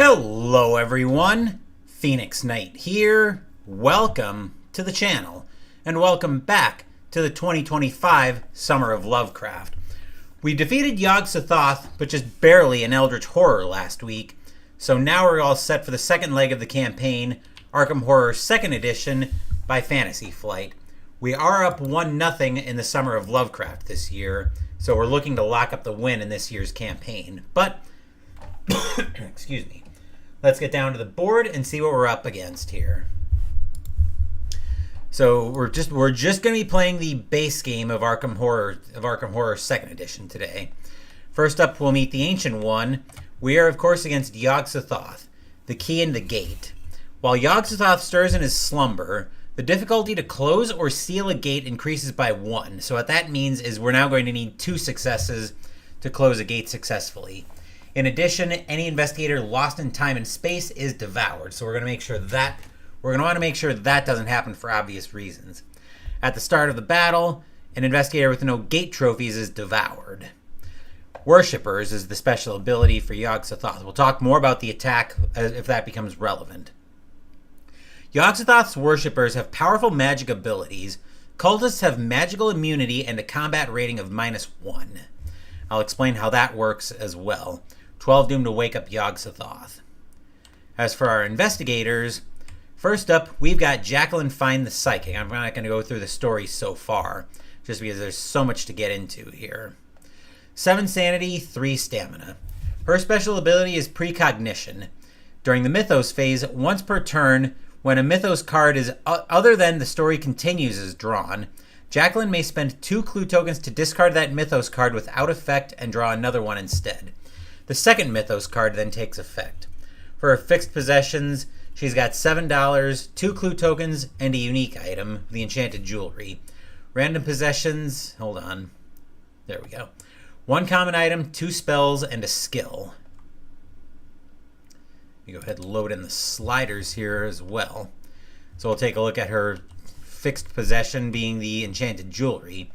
Hello everyone, Phoenix Knight here. Welcome to the channel, and welcome back to the 2025 Summer of Lovecraft. We defeated Yog-Sothoth, but just barely in Eldritch Horror last week, so now we're all set for the second leg of the campaign, Arkham Horror 2nd Edition by Fantasy Flight. We are up 1-0 in the Summer of Lovecraft this year, so we're looking to lock up the win in this year's campaign. But, excuse me, let's get down to the board and see what we're up against here. So we're just going to be playing the base game of Arkham Horror 2nd Edition today. First up, we'll meet the Ancient One. We are, of course, against Yog-Sothoth, the key in the gate. While Yog-Sothoth stirs in his slumber, the difficulty to close or seal a gate increases by 1. So what that means is we're now going to need 2 successes to close a gate successfully. In addition, any investigator lost in time and space is devoured. So we're going to want to make sure that doesn't happen for obvious reasons. At the start of the battle, an investigator with no gate trophies is devoured. Worshippers is the special ability for Yog-Sothoth. We'll talk more about the attack if that becomes relevant. Yog-Sothoth's worshippers have powerful magic abilities. Cultists have magical immunity and a combat rating of -1. I'll explain how that works as well. 12 doomed to wake up Yog-Sothoth. As for our investigators, first up, we've got Jacqueline Find the Psychic. I'm not going to go through the story so far, just because there's so much to get into here. 7 sanity, 3 stamina. Her special ability is precognition. During the Mythos phase, once per turn, when a Mythos card is other than the story continues is drawn, Jacqueline may spend 2 clue tokens to discard that Mythos card without effect and draw another one instead. The second Mythos card then takes effect. For her fixed possessions, she's got $7, 2 clue tokens, and a unique item, the enchanted jewelry. Random possessions, hold on, there we go. 1 common item, 2 spells, and a skill. You go ahead and load in the sliders here as well. So we'll take a look at her fixed possession being the enchanted jewelry.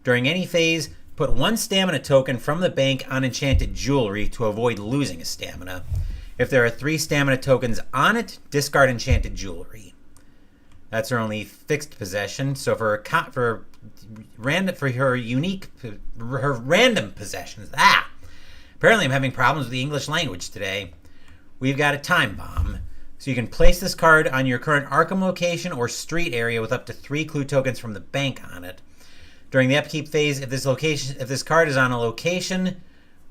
During any phase, put 1 stamina token from the bank on enchanted jewelry to avoid losing a stamina. If there are 3 stamina tokens on it, discard enchanted jewelry. That's her only fixed possession. So for her random possessions, apparently I'm having problems with the English language today. We've got a time bomb. So you can place this card on your current Arkham location or street area with up to 3 clue tokens from the bank on it. During the upkeep phase, if this card is on a location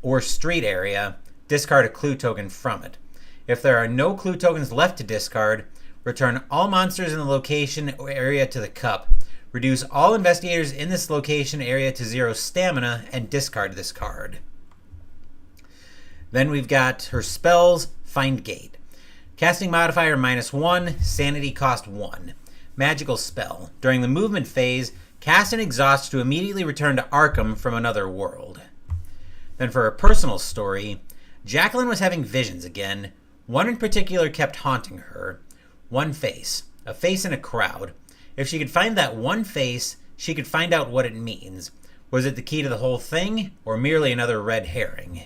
or street area, discard a clue token from it. If there are no clue tokens left to discard, return all monsters in the location or area to the cup. Reduce all investigators in this location area to 0 stamina and discard this card. Then we've got her spells. Find Gate. Casting modifier -1, sanity cost 1. Magical spell. During the movement phase, cast and exhaust to immediately return to Arkham from another world. Then for her personal story, Jacqueline was having visions again. One in particular kept haunting her. One face. A face in a crowd. If she could find that one face, she could find out what it means. Was it the key to the whole thing, or merely another red herring?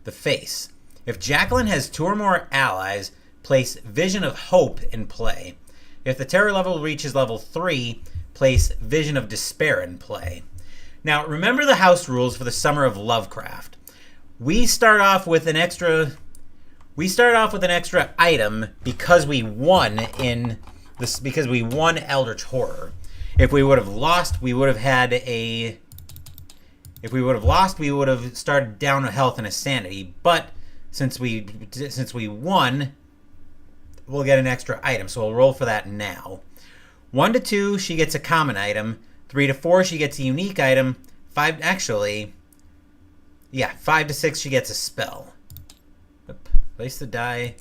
The face. If Jacqueline has 2 or more allies, place Vision of Hope in play. If the terror level reaches level 3, place Vision of Despair in play. Now, remember the house rules for the Summer of Lovecraft. We start off with an extra item because we won Eldritch Horror. If we would have lost, we would have started down a health and a sanity. But since we won, we'll get an extra item. So we'll roll for that now. 1 to 2, she gets a common item. 3 to 4, she gets a unique item. 5 to 6, she gets a spell. Oop, place the die.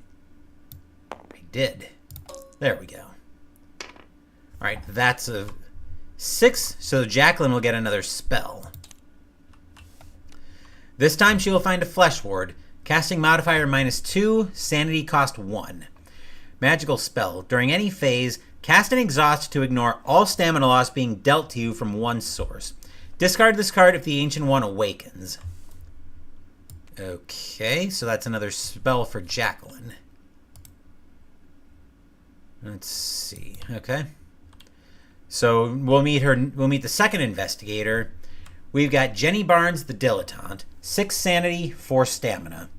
I did. There we go. All right, that's a 6. So Jacqueline will get another spell. This time she will find a flesh ward. Casting modifier -2, sanity cost 1. Magical spell. During any phase, cast and exhaust to ignore all stamina loss being dealt to you from one source. Discard this card if the Ancient One awakens. Okay, so that's another spell for Jacqueline. Let's see. Okay. So we'll meet the second investigator. We've got Jenny Barnes, the Dilettante. 6 sanity, 4 stamina.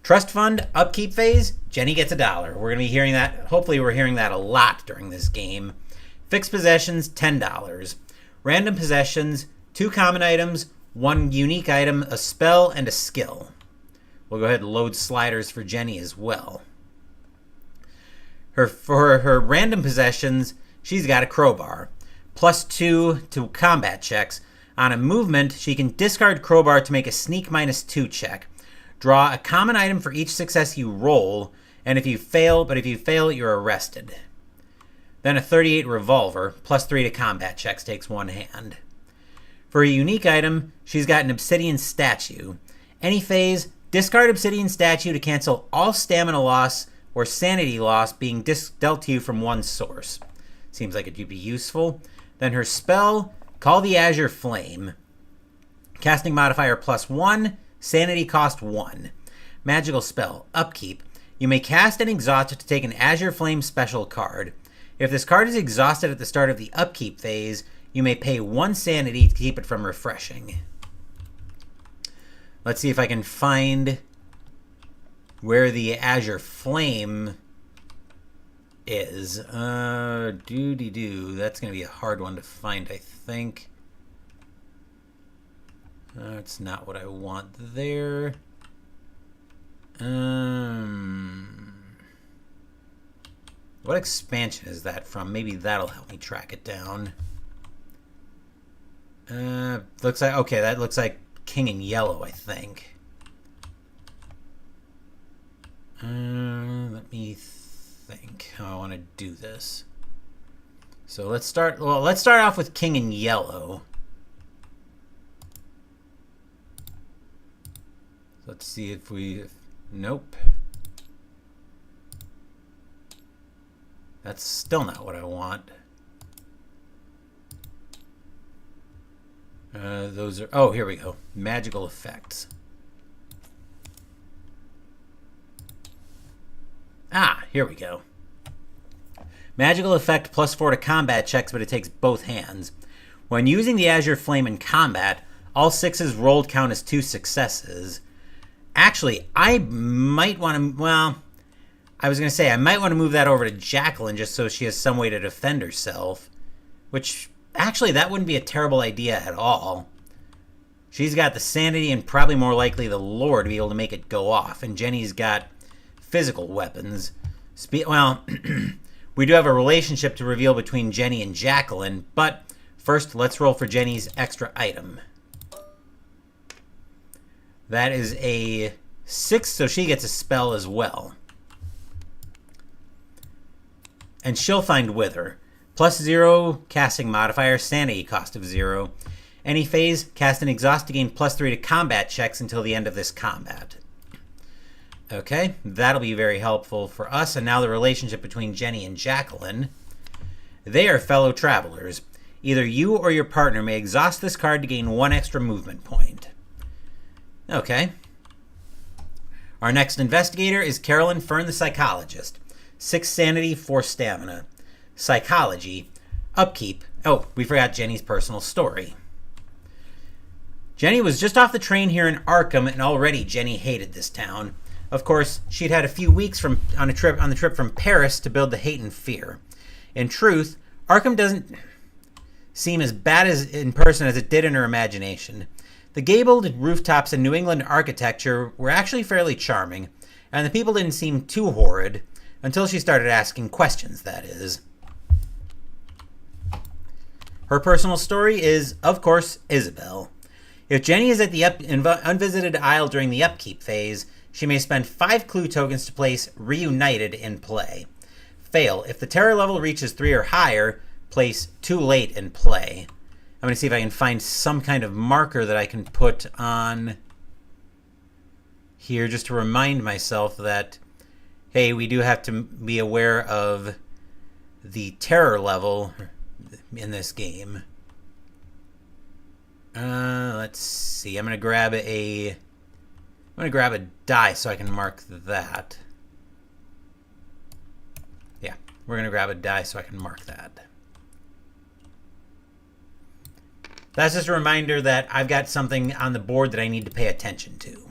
Trust fund, upkeep phase, Jenny gets $1. We're going to be hearing that. Hopefully we're hearing that a lot during this game. Fixed possessions, $10. Random possessions, 2 common items, 1 unique item, a spell, and a skill. We'll go ahead and load sliders for Jenny as well. For her random possessions, she's got a crowbar. +2 to combat checks. On a movement, she can discard crowbar to make a sneak -2 check. Draw a common item for each success you roll, and if you fail, you're arrested. Then a 38 revolver, +3 to combat checks, takes 1 hand. For a unique item, she's got an obsidian statue. Any phase, discard obsidian statue to cancel all stamina loss or sanity loss being dealt to you from one source. Seems like it would be useful. Then her spell, Call the Azure Flame. Casting modifier +1, sanity cost 1. Magical spell, Upkeep. You may cast and exhaust it to take an Azure Flame special card. If this card is exhausted at the start of the upkeep phase, you may pay 1 sanity to keep it from refreshing. Let's see if I can find where the Azure Flame is. That's going to be a hard one to find, I think. That's not what I want there. What expansion is that from? Maybe that'll help me track it down. Looks like, okay, that looks like King in Yellow, I think. Let me think how I want to do this. So let's start off with King in Yellow. Let's see if nope. That's still not what I want. Those are, oh, here we go. Magical effects. Ah, here we go. Magical effect +4 to combat checks, but it takes both hands. When using the Azure Flame in combat, all 6s rolled count as 2 successes. Actually, I might want to, well, I was going to say, I might want to move that over to Jacqueline just so she has some way to defend herself. Which, actually, that wouldn't be a terrible idea at all. She's got the sanity and probably more likely the lore to be able to make it go off. And Jenny's got physical weapons. Well, we do have a relationship to reveal between Jenny and Jacqueline. But first, let's roll for Jenny's extra item. That is a 6, so she gets a spell as well. And she'll find Wither. +0 casting modifier, sanity cost of 0. Any phase, cast and exhaust to gain +3 to combat checks until the end of this combat. Okay, that'll be very helpful for us. And now the relationship between Jenny and Jacqueline. They are fellow travelers. Either you or your partner may exhaust this card to gain 1 extra movement point. Okay. Our next investigator is Carolyn Fern, the psychologist. 6 sanity, 4 stamina. Psychology. Upkeep. Oh, we forgot Jenny's personal story. Jenny was just off the train here in Arkham, and already Jenny hated this town. Of course, she'd had a few weeks on the trip from Paris to build the hate and fear. In truth, Arkham doesn't seem as bad in person as it did in her imagination. The gabled rooftops and New England architecture were actually fairly charming, and the people didn't seem too horrid, until she started asking questions, that is. Her personal story is, of course, Isabel. If Jenny is at the unvisited isle during the upkeep phase, she may spend 5 clue tokens to place Reunited in play. Fail. If the terror level reaches 3 or higher, place Too Late in play. I'm going to see if I can find some kind of marker that I can put on here just to remind myself that, hey, we do have to be aware of the terror level in this game. Let's see. I'm going to grab a I'm going to grab a die so I can mark that. Yeah, we're going to grab a die so I can mark that. That's just a reminder that I've got something on the board that I need to pay attention to.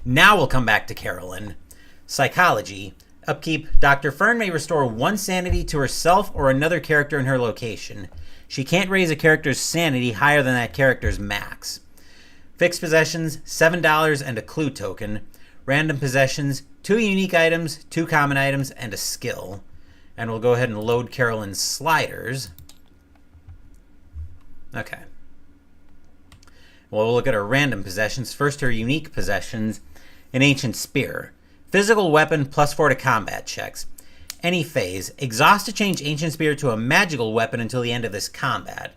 Now we'll come back to Carolyn. Psychology. Upkeep. Dr. Fern may restore 1 sanity to herself or another character in her location. She can't raise a character's sanity higher than that character's max. Fixed possessions, $7 and a clue token. Random possessions, 2 unique items, 2 common items, and a skill. And we'll go ahead and load Carolyn's sliders. Okay. Well, we'll look at her random possessions. First, her unique possessions. An ancient spear. Physical weapon, +4 to combat checks. Any phase. Exhaust to change ancient spear to a magical weapon until the end of this combat.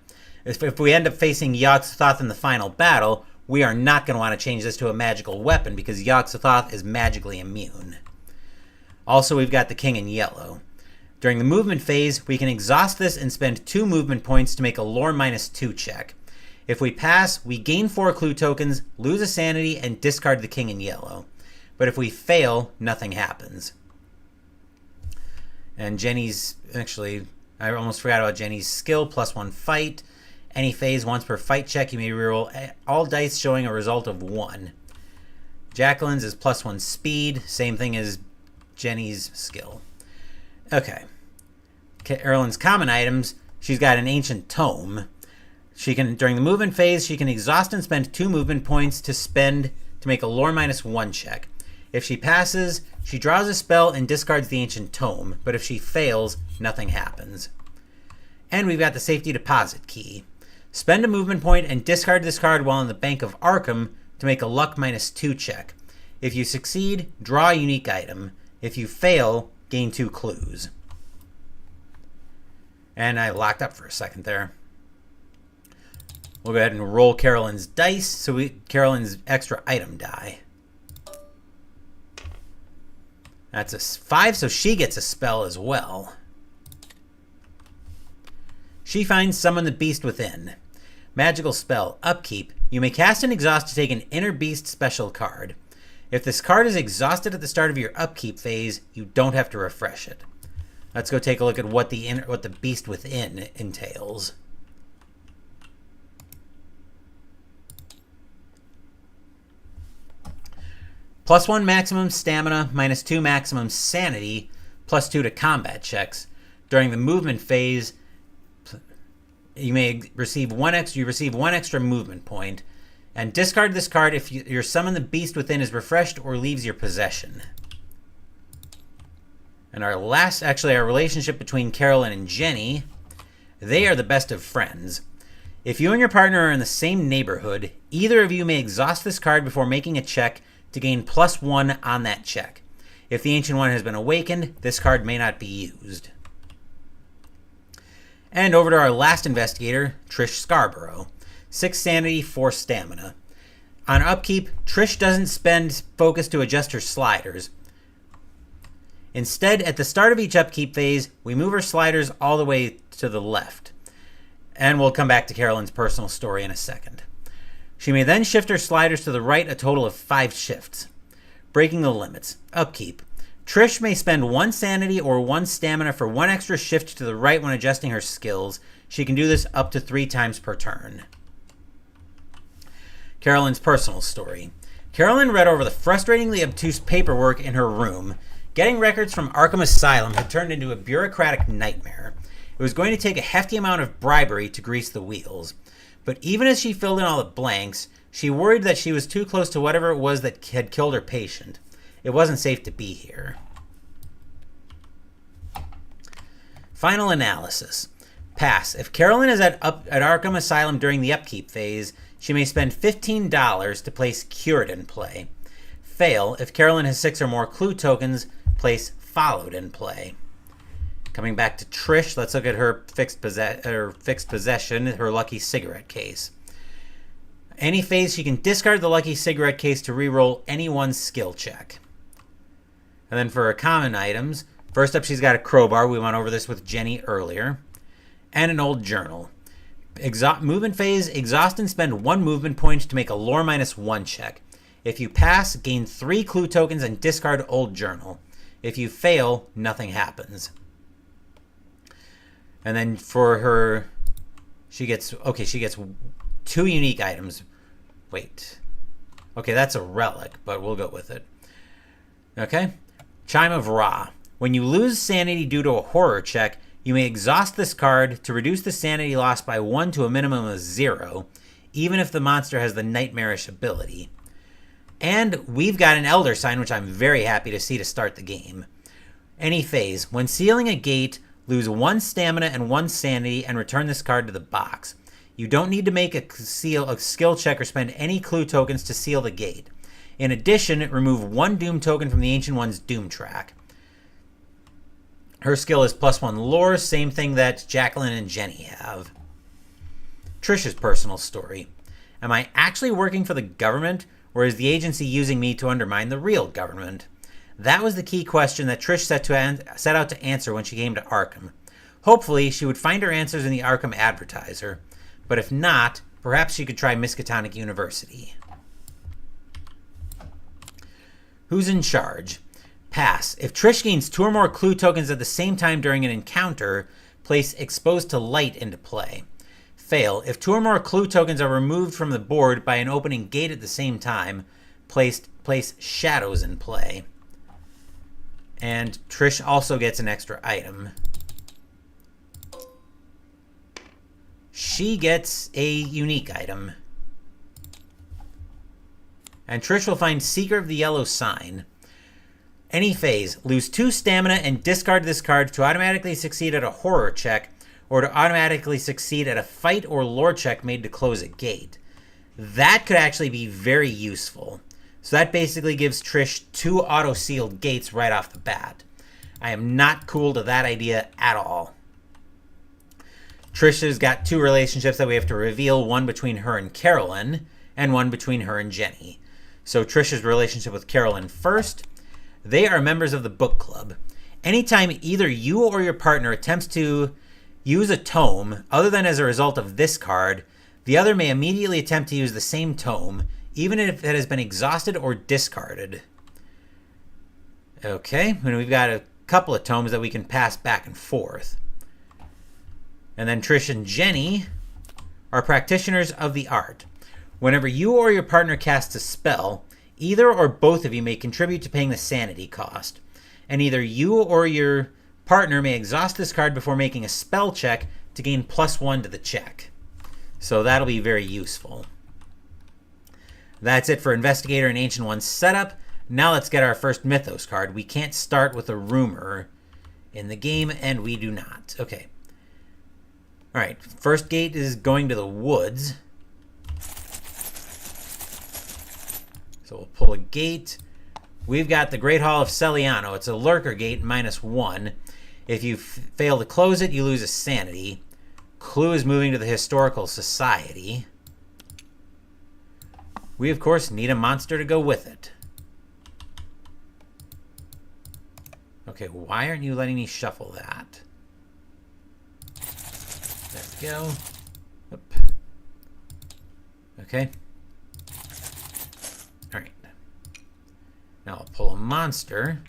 If we end up facing Yog-Sothoth in the final battle, we are not going to want to change this to a magical weapon because Yog-Sothoth is magically immune. Also, we've got the King in yellow. During the movement phase, we can exhaust this and spend 2 movement points to make a lore -2 check. If we pass, we gain 4 clue tokens, lose a sanity, and discard the King in yellow. But if we fail, nothing happens. And Jenny's, actually, I almost forgot about Jenny's skill, +1 fight. Any phase, once per fight check, you may reroll all dice showing a result of 1. Jacqueline's is +1 speed, same thing as Jenny's skill. Okay. Carolyn's common items, she's got an ancient tome. She can, during the movement phase, she can exhaust and spend 2 movement points to make a lore -1 check. If she passes, she draws a spell and discards the ancient tome, but if she fails, nothing happens. And we've got the safety deposit key. Spend a movement point and discard this card while in the Bank of Arkham to make a luck -2 check. If you succeed, draw a unique item. If you fail, gain 2 clues. And I locked up for a second there. We'll go ahead and roll Carolyn's dice, so Carolyn's extra item die. That's a 5, so she gets a spell as well. She finds Summon the Beast Within. Magical spell, Upkeep. You may cast and exhaust to take an Inner Beast special card. If this card is exhausted at the start of your upkeep phase, you don't have to refresh it. Let's go take a look at what the Beast Within entails. +1 maximum stamina, -2 maximum sanity, +2 to combat checks. During the movement phase, you receive one extra movement point, and discard this card if your Summon the Beast Within is refreshed or leaves your possession. And our relationship between Carolyn and Jenny, they are the best of friends. If you and your partner are in the same neighborhood, either of you may exhaust this card before making a check to gain +1 on that check. If the Ancient One has been awakened, this card may not be used. And over to our last investigator, Trish Scarborough. 6 sanity, 4 stamina. On upkeep, Trish doesn't spend focus to adjust her sliders. Instead, at the start of each upkeep phase, we move her sliders all the way to the left. And we'll come back to Carolyn's personal story in a second. She may then shift her sliders to the right a total of 5 shifts. Breaking the limits. Upkeep. Trish may spend 1 sanity or 1 stamina for 1 extra shift to the right when adjusting her skills. She can do this up to 3 times per turn. Carolyn's personal story. Carolyn read over the frustratingly obtuse paperwork in her room. Getting records from Arkham Asylum had turned into a bureaucratic nightmare. It was going to take a hefty amount of bribery to grease the wheels. But even as she filled in all the blanks, she worried that she was too close to whatever it was that had killed her patient. It wasn't safe to be here. Final analysis. Pass. If Carolyn is at Arkham Asylum during the upkeep phase, she may spend $15 to place Cured in play. Fail. If Carolyn has 6 or more clue tokens, place Followed in play. Coming back to Trish, let's look at her fixed possession, her lucky cigarette case. Any phase, she can discard the lucky cigarette case to reroll any one skill check. And then for her common items, first up she's got a crowbar. We went over this with Jenny earlier. And an old journal. Movement phase, exhaust and spend 1 movement point to make a lore -1 check. If you pass, gain 3 clue tokens and discard old journal. If you fail, nothing happens. And then for her, she gets 2 unique items. Wait. Okay, that's a relic, but we'll go with it. Okay. Chime of Ra. When you lose sanity due to a horror check, you may exhaust this card to reduce the sanity loss by 1 to a minimum of 0, even if the monster has the Nightmarish ability. And we've got an Elder Sign, which I'm very happy to see to start the game. Any phase. When sealing a gate, lose 1 stamina and 1 sanity and return this card to the box. You don't need to make a skill check or spend any clue tokens to seal the gate. In addition, remove 1 Doom token from the Ancient One's Doom track. Her skill is +1 lore, same thing that Jacqueline and Jenny have. Trish's personal story. Am I actually working for the government, or is the agency using me to undermine the real government? That was the key question that Trish set out to answer when she came to Arkham. Hopefully, she would find her answers in the Arkham Advertiser. But if not, perhaps she could try Miskatonic University. Who's in charge? Pass. If Trish gains 2 or more clue tokens at the same time during an encounter, place Exposed to Light into play. Fail. If 2 or more clue tokens are removed from the board by an opening gate at the same time, place Shadows in play. And Trish also gets an extra item. She gets a unique item. And Trish will find Seeker of the Yellow Sign. Any phase. Lose 2 stamina and discard this card to automatically succeed at a horror check or to automatically succeed at a fight or lore check made to close a gate. That could actually be very useful. So that basically gives Trish 2 auto-sealed gates right off the bat. I am not cool to that idea at all. Trish has got 2 relationships that we have to reveal, one between her and Carolyn, and one between her and Jenny. So Trish's relationship with Carolyn first. They are members of the book club. Anytime either you or your partner attempts to use a tome, other than as a result of this card, the other may immediately attempt to use the same tome, even if it has been exhausted or discarded. Okay, and we've got a couple of tomes that we can pass back and forth. And then Trish and Jenny are practitioners of the art. Whenever you or your partner casts a spell, either or both of you may contribute to paying the sanity cost. And either you or your partner may exhaust this card before making a spell check to gain +1 to the check. So that'll be very useful. That's it for Investigator and Ancient One setup. Now let's get our first Mythos card. We can't start with a rumor in the game, and we do not. Okay. All right, first gate is going to the woods. So we'll pull a gate. We've got the Great Hall of Celiano. It's a lurker gate, -1. If you fail to close it, you lose a sanity. Clue is moving to the Historical Society. We, of course, need a monster to go with it. Okay, why aren't you letting me shuffle that? There we go. Oop. Okay. Alright. Now I'll pull a monster.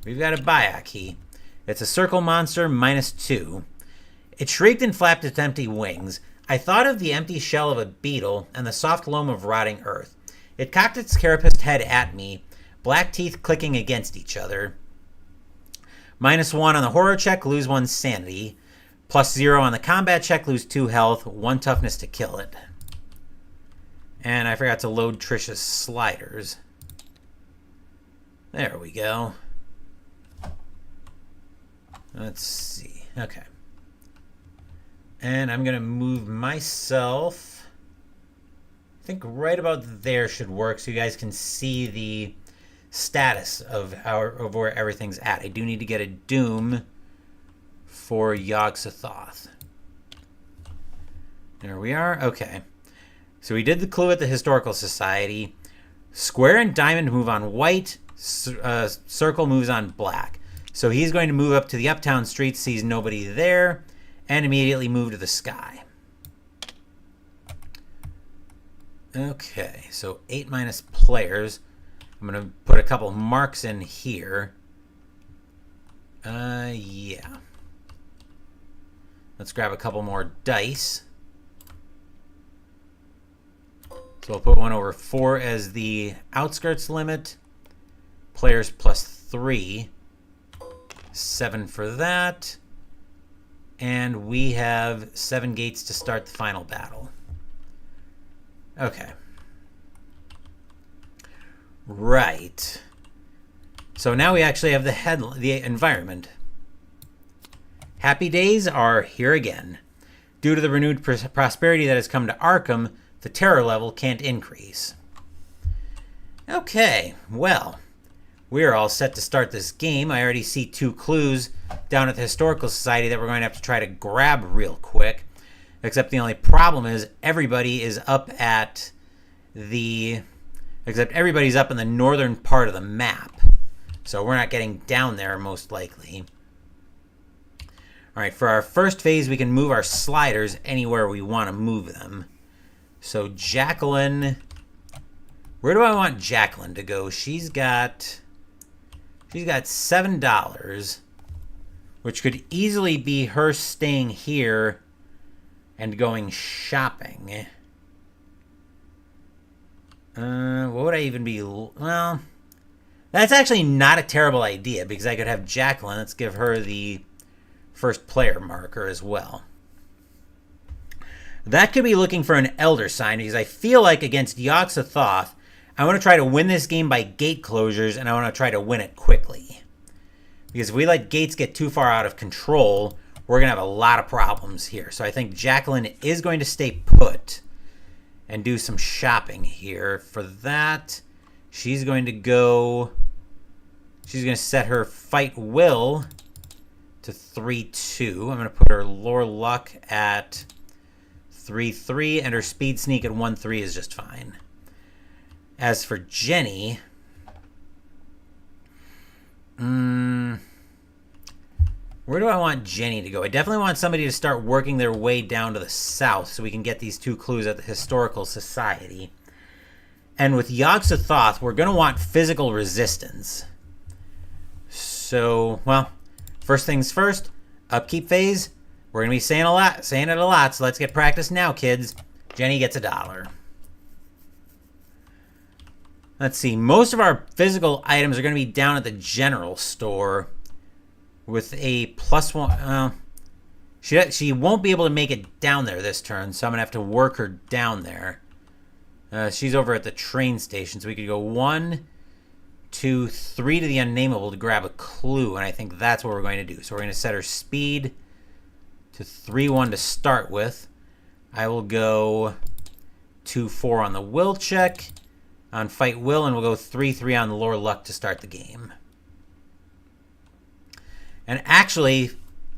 We've got a Baya key. It's a circle monster, -2. It shrieked and flapped its empty wings. I thought of the empty shell of a beetle and the soft loam of rotting earth. It cocked its carapaced head at me, black teeth clicking against each other. -1 on the horror check, lose 1 sanity. +0 on the combat check, lose 2 health, 1 toughness to kill it. And I forgot to load Trish's sliders. There we go. Let's see. Okay. And I'm going to move myself, I think right about there should work so you guys can see the status of where everything's at. I do need to get a Doom for Yog-Sothoth. There we are. Okay. So we did the clue at the Historical Society. Square and diamond move on white. Circle moves on black. So he's going to move up to the uptown street, sees nobody there, and immediately move to the sky. Okay, so 8 minus players. I'm going to put a couple marks in here. Yeah. Let's grab a couple more dice. So we'll put one over 4 as the outskirts limit. Players plus 3. 7 for that. And we have 7 gates to start the final battle. Okay. Right. So now we actually have the environment. Happy days are here again. Due to the renewed prosperity that has come to Arkham, the terror level can't increase. Okay, well, we're all set to start this game. I already see 2 clues down at the Historical Society that we're going to have to try to grab real quick. Except the only problem is everybody's up in the northern part of the map. So we're not getting down there most likely. Alright, for our first phase, we can move our sliders anywhere we want to move them. So Jacqueline, where do I want Jacqueline to go? She's got $7, which could easily be her staying here and going shopping. What would I even be? Well, that's actually not a terrible idea because I could have Jacqueline. Let's give her the first player marker as well. That could be looking for an elder sign because I feel like against Yog-Sothoth, I want to try to win this game by gate closures and I want to try to win it quickly. Because if we let gates get too far out of control, we're going to have a lot of problems here. So I think Jacqueline is going to stay put and do some shopping here. For that, she's going to set her fight will to 3-2. I'm going to put her lore luck at 3-3 and her speed sneak at 1-3 is just fine. As for Jenny, where do I want Jenny to go? I definitely want somebody to start working their way down to the south so we can get these 2 clues at the Historical Society. And with Yog-Sothoth, we're going to want physical resistance. So, well, first things first, upkeep phase. We're going to be saying it a lot, so let's get practice now, kids. Jenny gets $1. Let's see, most of our physical items are going to be down at the general store with a +1. She won't be able to make it down there this turn, so I'm going to have to work her down there. She's over at the train station, so we could go 1, 2, 3 to the unnameable to grab a clue, and I think that's what we're going to do. So we're going to set her speed to 3-1 to start with. I will go 2-4 on the will check, on fight will, and we'll go 3-3 on the lore luck to start the game. And actually,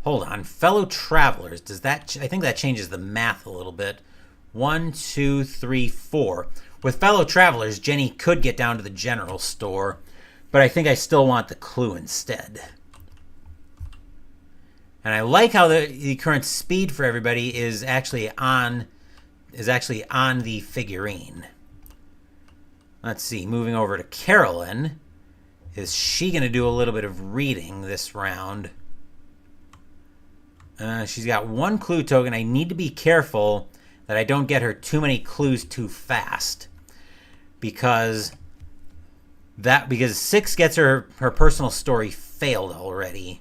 hold on, fellow travelers, I think that changes the math a little bit. 1, 2, 3, 4. With fellow travelers, Jenny could get down to the general store, but I think I still want the clue instead. And I like how the current speed for everybody is actually on the figurine. Let's see, moving over to Carolyn. Is she going to do a little bit of reading this round? She's got 1 clue token. I need to be careful that I don't get her too many clues too fast. Because 6 gets her personal story failed already.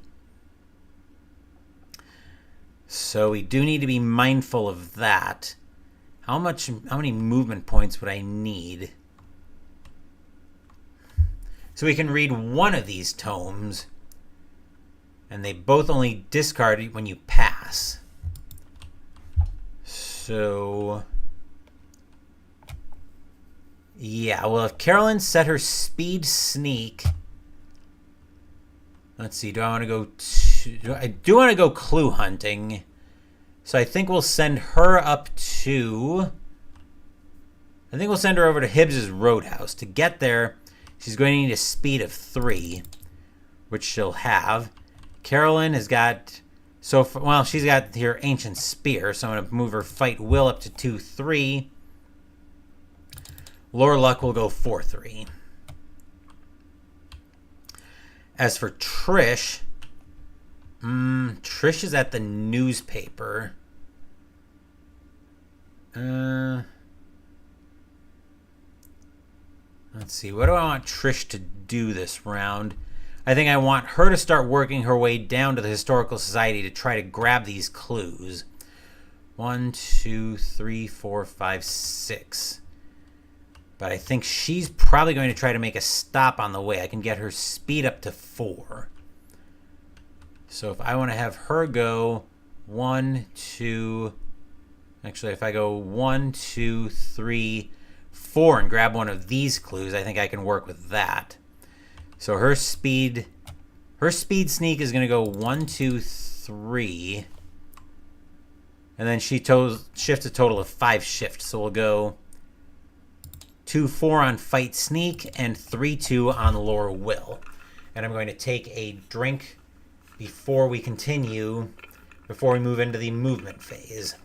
So we do need to be mindful of that. How many movement points would I need? So we can read one of these tomes, and they both only discard when you pass. So, yeah, well, if Carolyn set her speed sneak, let's see, I do want to go clue hunting. So I think we'll send her up to, we'll send her over to Hibbs's Roadhouse. To get there, she's going to need a speed of 3, which she'll have. Carolyn has got, she's got her Ancient Spear, so I'm going to move her Fight Will up to 2-3. Lore luck will go 4-3. As for Trish, Trish is at the newspaper. Let's see. What do I want Trish to do this round? I think I want her to start working her way down to the Historical Society to try to grab these clues. 1, 2, 3, 4, 5, 6. But I think she's probably going to try to make a stop on the way. I can get her speed up to 4. So if I want to have her go 1, 2... Actually, if I go 1, 2, 3, 4 and grab one of these clues, I think I can work with that. So her speed sneak is going to go 1, 2, 3. And then she shifts a total of 5 shifts. So we'll go 2-4 on fight sneak and 3-2 on lore will. And I'm going to take a drink before we continue, before we move into the movement phase.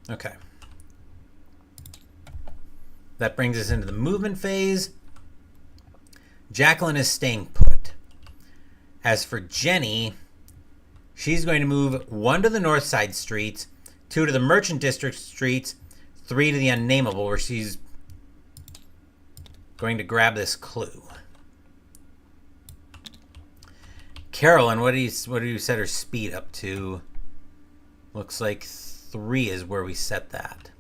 Okay. That brings us into the movement phase. Jacqueline is staying put. As for Jenny, she's going to move 1 to the north side streets, 2 to the Merchant District streets, 3 to the Unnameable, where she's going to grab this clue. Carolyn, what do you set her speed up to? Looks like 3 is where we set that.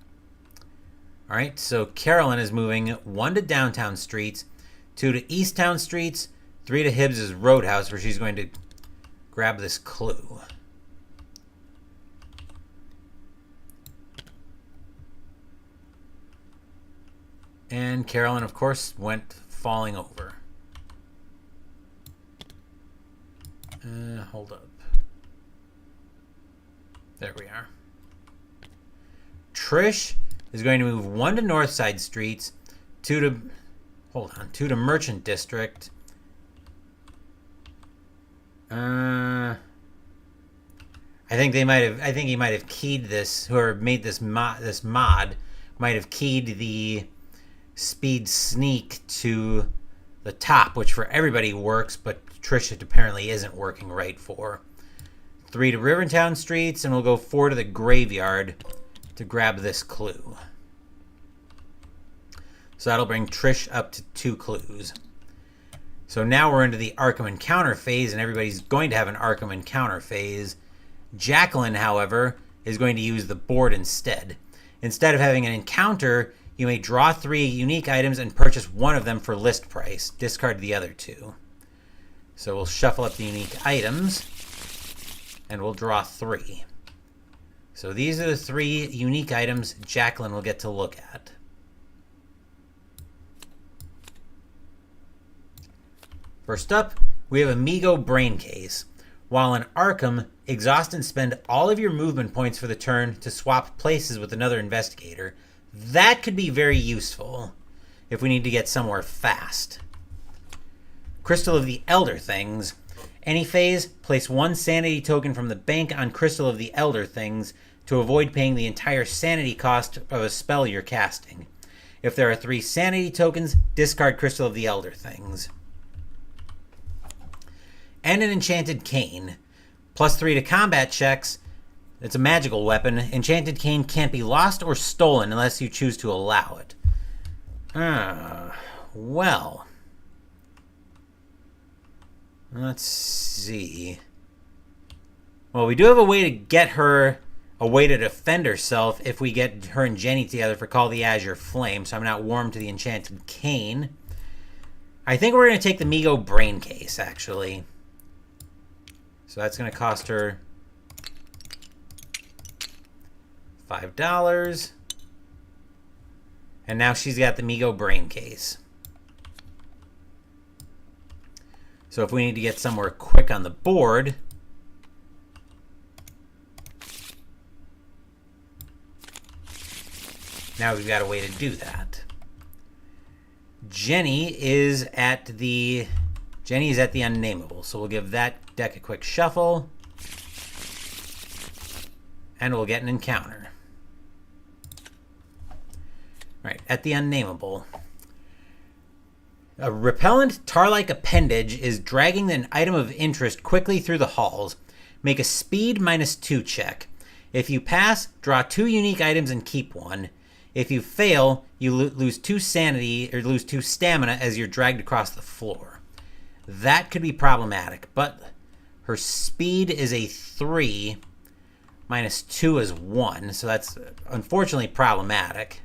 All right, so Carolyn is moving 1 to downtown streets, 2 to Easttown streets, 3 to Hibbs's Roadhouse, where she's going to grab this clue. And Carolyn, of course, went falling over. Hold up. There we are. Trish is going to move 1 to north side streets, 2 to Merchant District. I think he might have keyed this, whoever made this mod might have keyed the speed sneak to the top, which for everybody works, but Trish it apparently isn't working right for. 3 to Rivertown streets, and we'll go 4 to the graveyard to grab this clue. So that'll bring Trish up to 2 clues. So now we're into the Arkham Encounter phase, and everybody's going to have an Arkham Encounter phase. Jacqueline, however, is going to use the board instead. Instead of having an encounter, you may draw 3 unique items and purchase one of them for list price. Discard the other 2. So we'll shuffle up the unique items, and we'll draw 3. So these are the 3 unique items Jacqueline will get to look at. First up, we have Amigo Brain Case. While in Arkham, exhaust and spend all of your movement points for the turn to swap places with another investigator. That could be very useful if we need to get somewhere fast. Crystal of the Elder Things. Any phase, place 1 sanity token from the bank on Crystal of the Elder Things to avoid paying the entire sanity cost of a spell you're casting. If there are 3 sanity tokens, discard Crystal of the Elder Things. And an Enchanted Cane. +3 to combat checks. It's a magical weapon. Enchanted Cane can't be lost or stolen unless you choose to allow it. Well. Let's see. Well, we do have a way to get her a way to defend herself if we get her and Jenny together for Call the Azure Flame, so I'm not warm to the Enchanted Cane. I think we're going to take the Migo Brain Case, actually. So that's going to cost her $5. And now she's got the Migo Brain Case. So if we need to get somewhere quick on the board, now we've got a way to do that. Jenny is at the Unnameable, so we'll give that deck a quick shuffle. And we'll get an encounter. Right, at the Unnameable. A repellent tar-like appendage is dragging an item of interest quickly through the halls. Make a speed -2 check. If you pass, draw 2 unique items and keep 1. If you fail, you lose 2 sanity or lose 2 stamina as you're dragged across the floor. That could be problematic, but her speed is a 3. -2 is 1, so that's unfortunately problematic.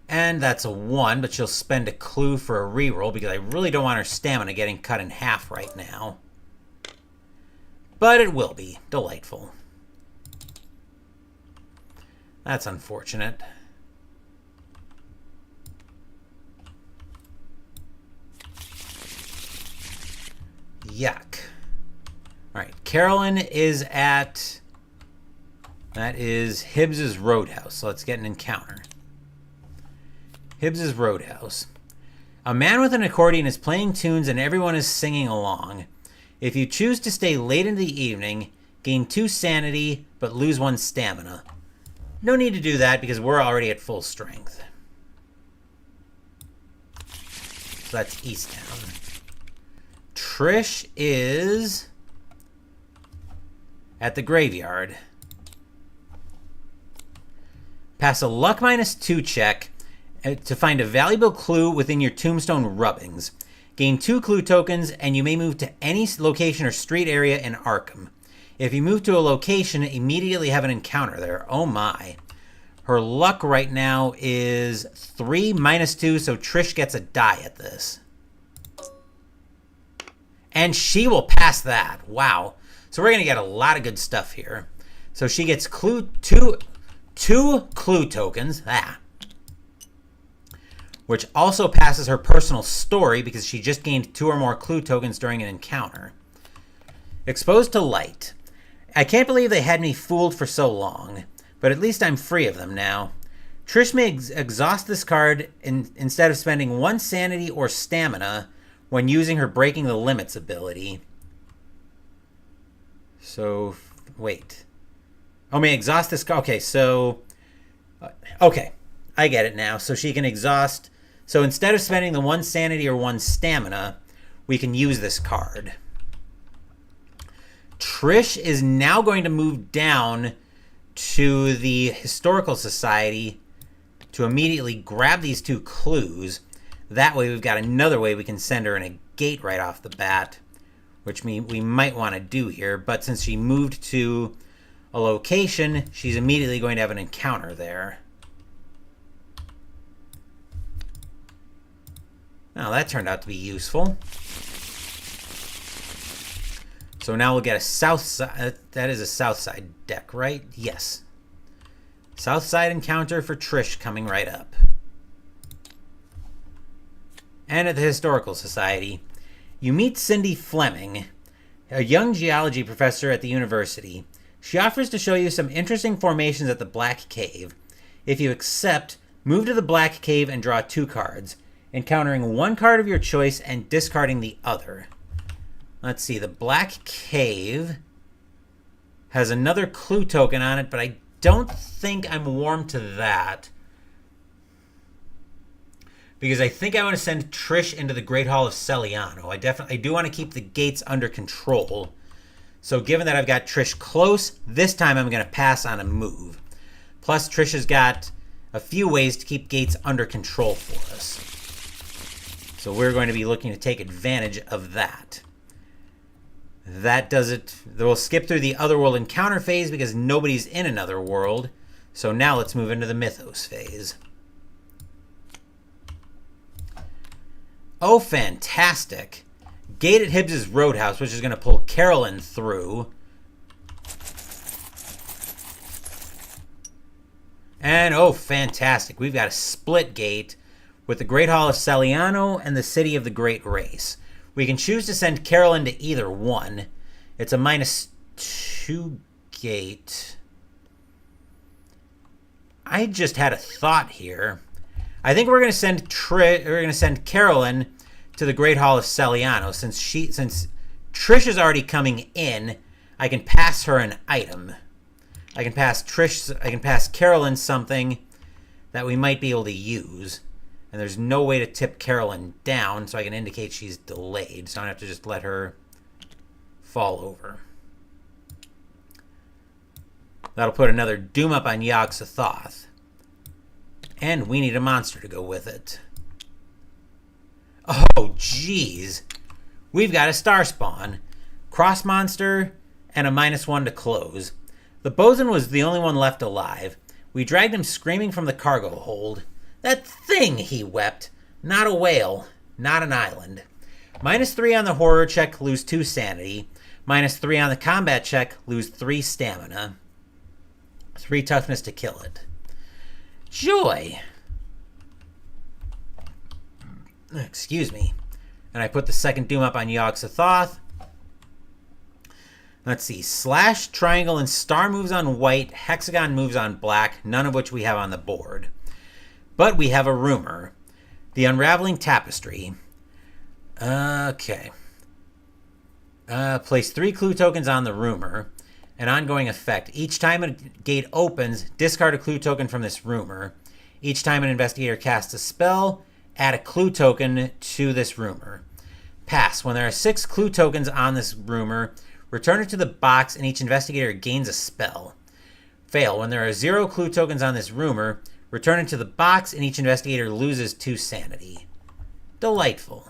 And that's a 1, but she'll spend a clue for a reroll because I really don't want her stamina getting cut in half right now. But it will be delightful. That's unfortunate. Yuck. All right, Carolyn is at... That is Hibbs's Roadhouse, so let's get an encounter. Hibbs's Roadhouse. A man with an accordion is playing tunes and everyone is singing along. If you choose to stay late into the evening, gain 2 sanity, but lose 1 stamina. No need to do that because we're already at full strength. So that's Easttown. Trish is at the graveyard. Pass a luck -2 check to find a valuable clue within your tombstone rubbings. Gain 2 clue tokens, and you may move to any location or street area in Arkham. If you move to a location, immediately have an encounter there. Oh my. Her luck right now is 3 -2, so Trish gets a die at this. And she will pass that. Wow. So we're going to get a lot of good stuff here. So she gets two clue tokens. Which also passes her personal story because she just gained 2 or more clue tokens during an encounter. Exposed to light. I can't believe they had me fooled for so long, but at least I'm free of them now. Trish may exhaust this card instead of spending 1 sanity or stamina when using her Breaking the Limits ability. So, wait. Oh, may exhaust this card. Okay, so... Okay, I get it now. So she can exhaust... So instead of spending the 1 sanity or 1 stamina, we can use this card. Trish is now going to move down to the Historical Society to immediately grab these 2 clues. That way we've got another way we can send her in a gate right off the bat, which we might want to do here. But since she moved to a location, she's immediately going to have an encounter there. Now that turned out to be useful. So now we'll get a south side. That is a south side deck, right? Yes. South side encounter for Trish coming right up. And at the Historical Society, you meet Cindy Fleming, a young geology professor at the university. She offers to show you some interesting formations at the Black Cave. If you accept, move to the Black Cave and draw 2 cards, encountering 1 card of your choice and discarding the other. Let's see, the Black Cave has another clue token on it, but I don't think I'm warm to that. Because I think I want to send Trish into the Great Hall of Celiano. I do want to keep the gates under control. So given that I've got Trish close, this time I'm going to pass on a move. Plus, Trish has got a few ways to keep gates under control for us. So we're going to be looking to take advantage of that. That does it. We'll skip through the Otherworld encounter phase because nobody's in another world. So now let's move into the Mythos phase. Oh, fantastic. Gate at Hibbs's Roadhouse, which is going to pull Carolyn through. And, oh, fantastic. We've got a split gate with the Great Hall of Celiano and the City of the Great Race. We can choose to send Carolyn to either one. It's a -2 gate. I just had a thought here. I think we're going to send Carolyn to the Great Hall of Celiano since Trish is already coming in. I can pass her an item. I can pass Carolyn something that we might be able to use. And there's no way to tip Carolyn down, so I can indicate she's delayed. So I don't have to just let her fall over. That'll put another doom up on Yog-Sothoth. And we need a monster to go with it. Oh, jeez. We've got a star spawn. Cross monster and a -1 to close. The bosun was the only one left alive. We dragged him screaming from the cargo hold. That thing, he wept. Not a whale. Not an island. -3 on the horror check, lose 2 sanity. -3 on the combat check, lose 3 stamina. 3 toughness to kill it. Joy. Excuse me. And I put the second doom up on Yog-Sothoth. Let's see. Slash, triangle, and star moves on white. Hexagon moves on black, none of which we have on the board. But we have a rumor. The Unraveling Tapestry. Okay. Place 3 clue tokens on the rumor. An ongoing effect. Each time a gate opens, discard a clue token from this rumor. Each time an investigator casts a spell, add a clue token to this rumor. Pass. When there are 6 clue tokens on this rumor, return it to the box and each investigator gains a spell. Fail. When there are 0 clue tokens on this rumor, return it to the box and each investigator loses 2 sanity. Delightful.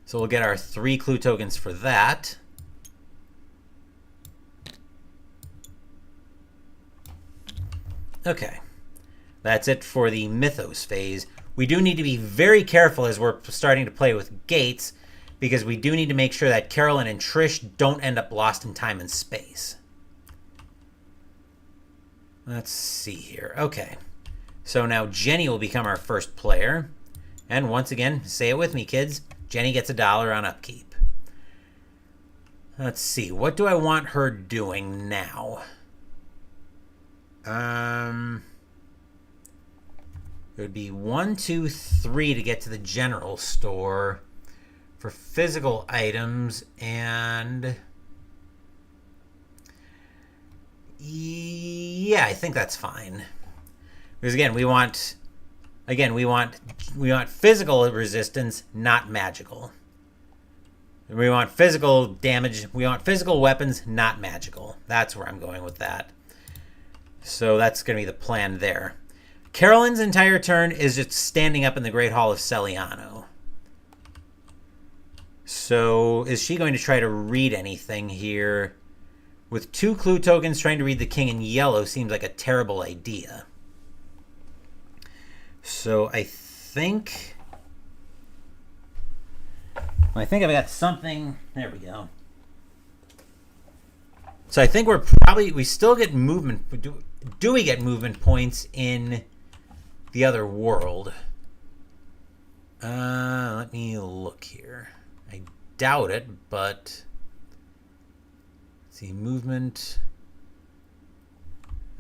So we'll get our 3 clue tokens for that. Okay. That's it for the Mythos phase. We do need to be very careful as we're starting to play with gates, because we do need to make sure that Carolyn and Trish don't end up lost in time and space. Let's see here. Okay. So now Jenny will become our first player. And once again, say it with me, kids. Jenny gets $1 on upkeep. Let's see. What do I want her doing now? It would be 1, 2, 3 to get to the general store for physical items, and yeah, I think that's fine. Because again, we want physical resistance, not magical. We want physical damage. We want physical weapons, not magical. That's where I'm going with that. So that's going to be the plan there. Carolyn's entire turn is just standing up in the Great Hall of Celiano. So is she going to try to read anything here? With 2 clue tokens, trying to read the king in yellow seems like a terrible idea. So I think I've got something. There we go. So I think we still get movement. Do we get movement points in the other world? Let me look here. I doubt it, but let's see, movement.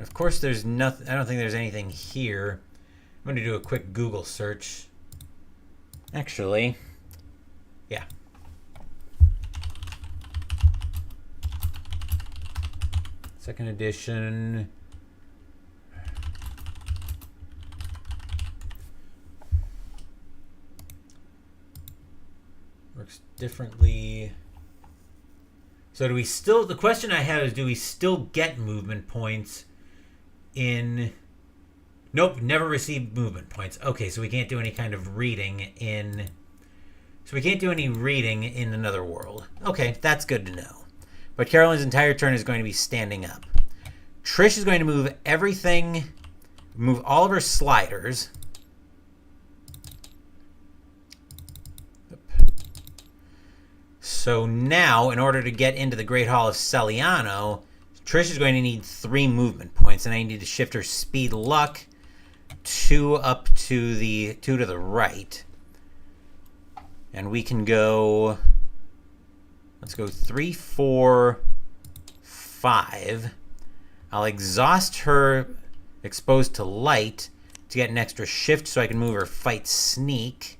Of course, there's nothing. I don't think there's anything here. I'm going to do a quick Google search. Actually, yeah. Second edition. Works differently. So do we still, the question I have is, do we still get movement points in, nope, never received movement points. Okay, so we can't do any kind of reading in, so we can't do any reading in another world. Okay, that's good to know. But Carolyn's entire turn is going to be standing up. Trish is going to move everything, move all of her sliders. So now, in order to get into the Great Hall of Celiano, Trish is going to need 3 movement points, and I need to shift her speed luck 2 up to the 2 to the right. And we can go, let's go 3, 4, 5. I'll exhaust her exposed to light to get an extra shift so I can move her fight sneak.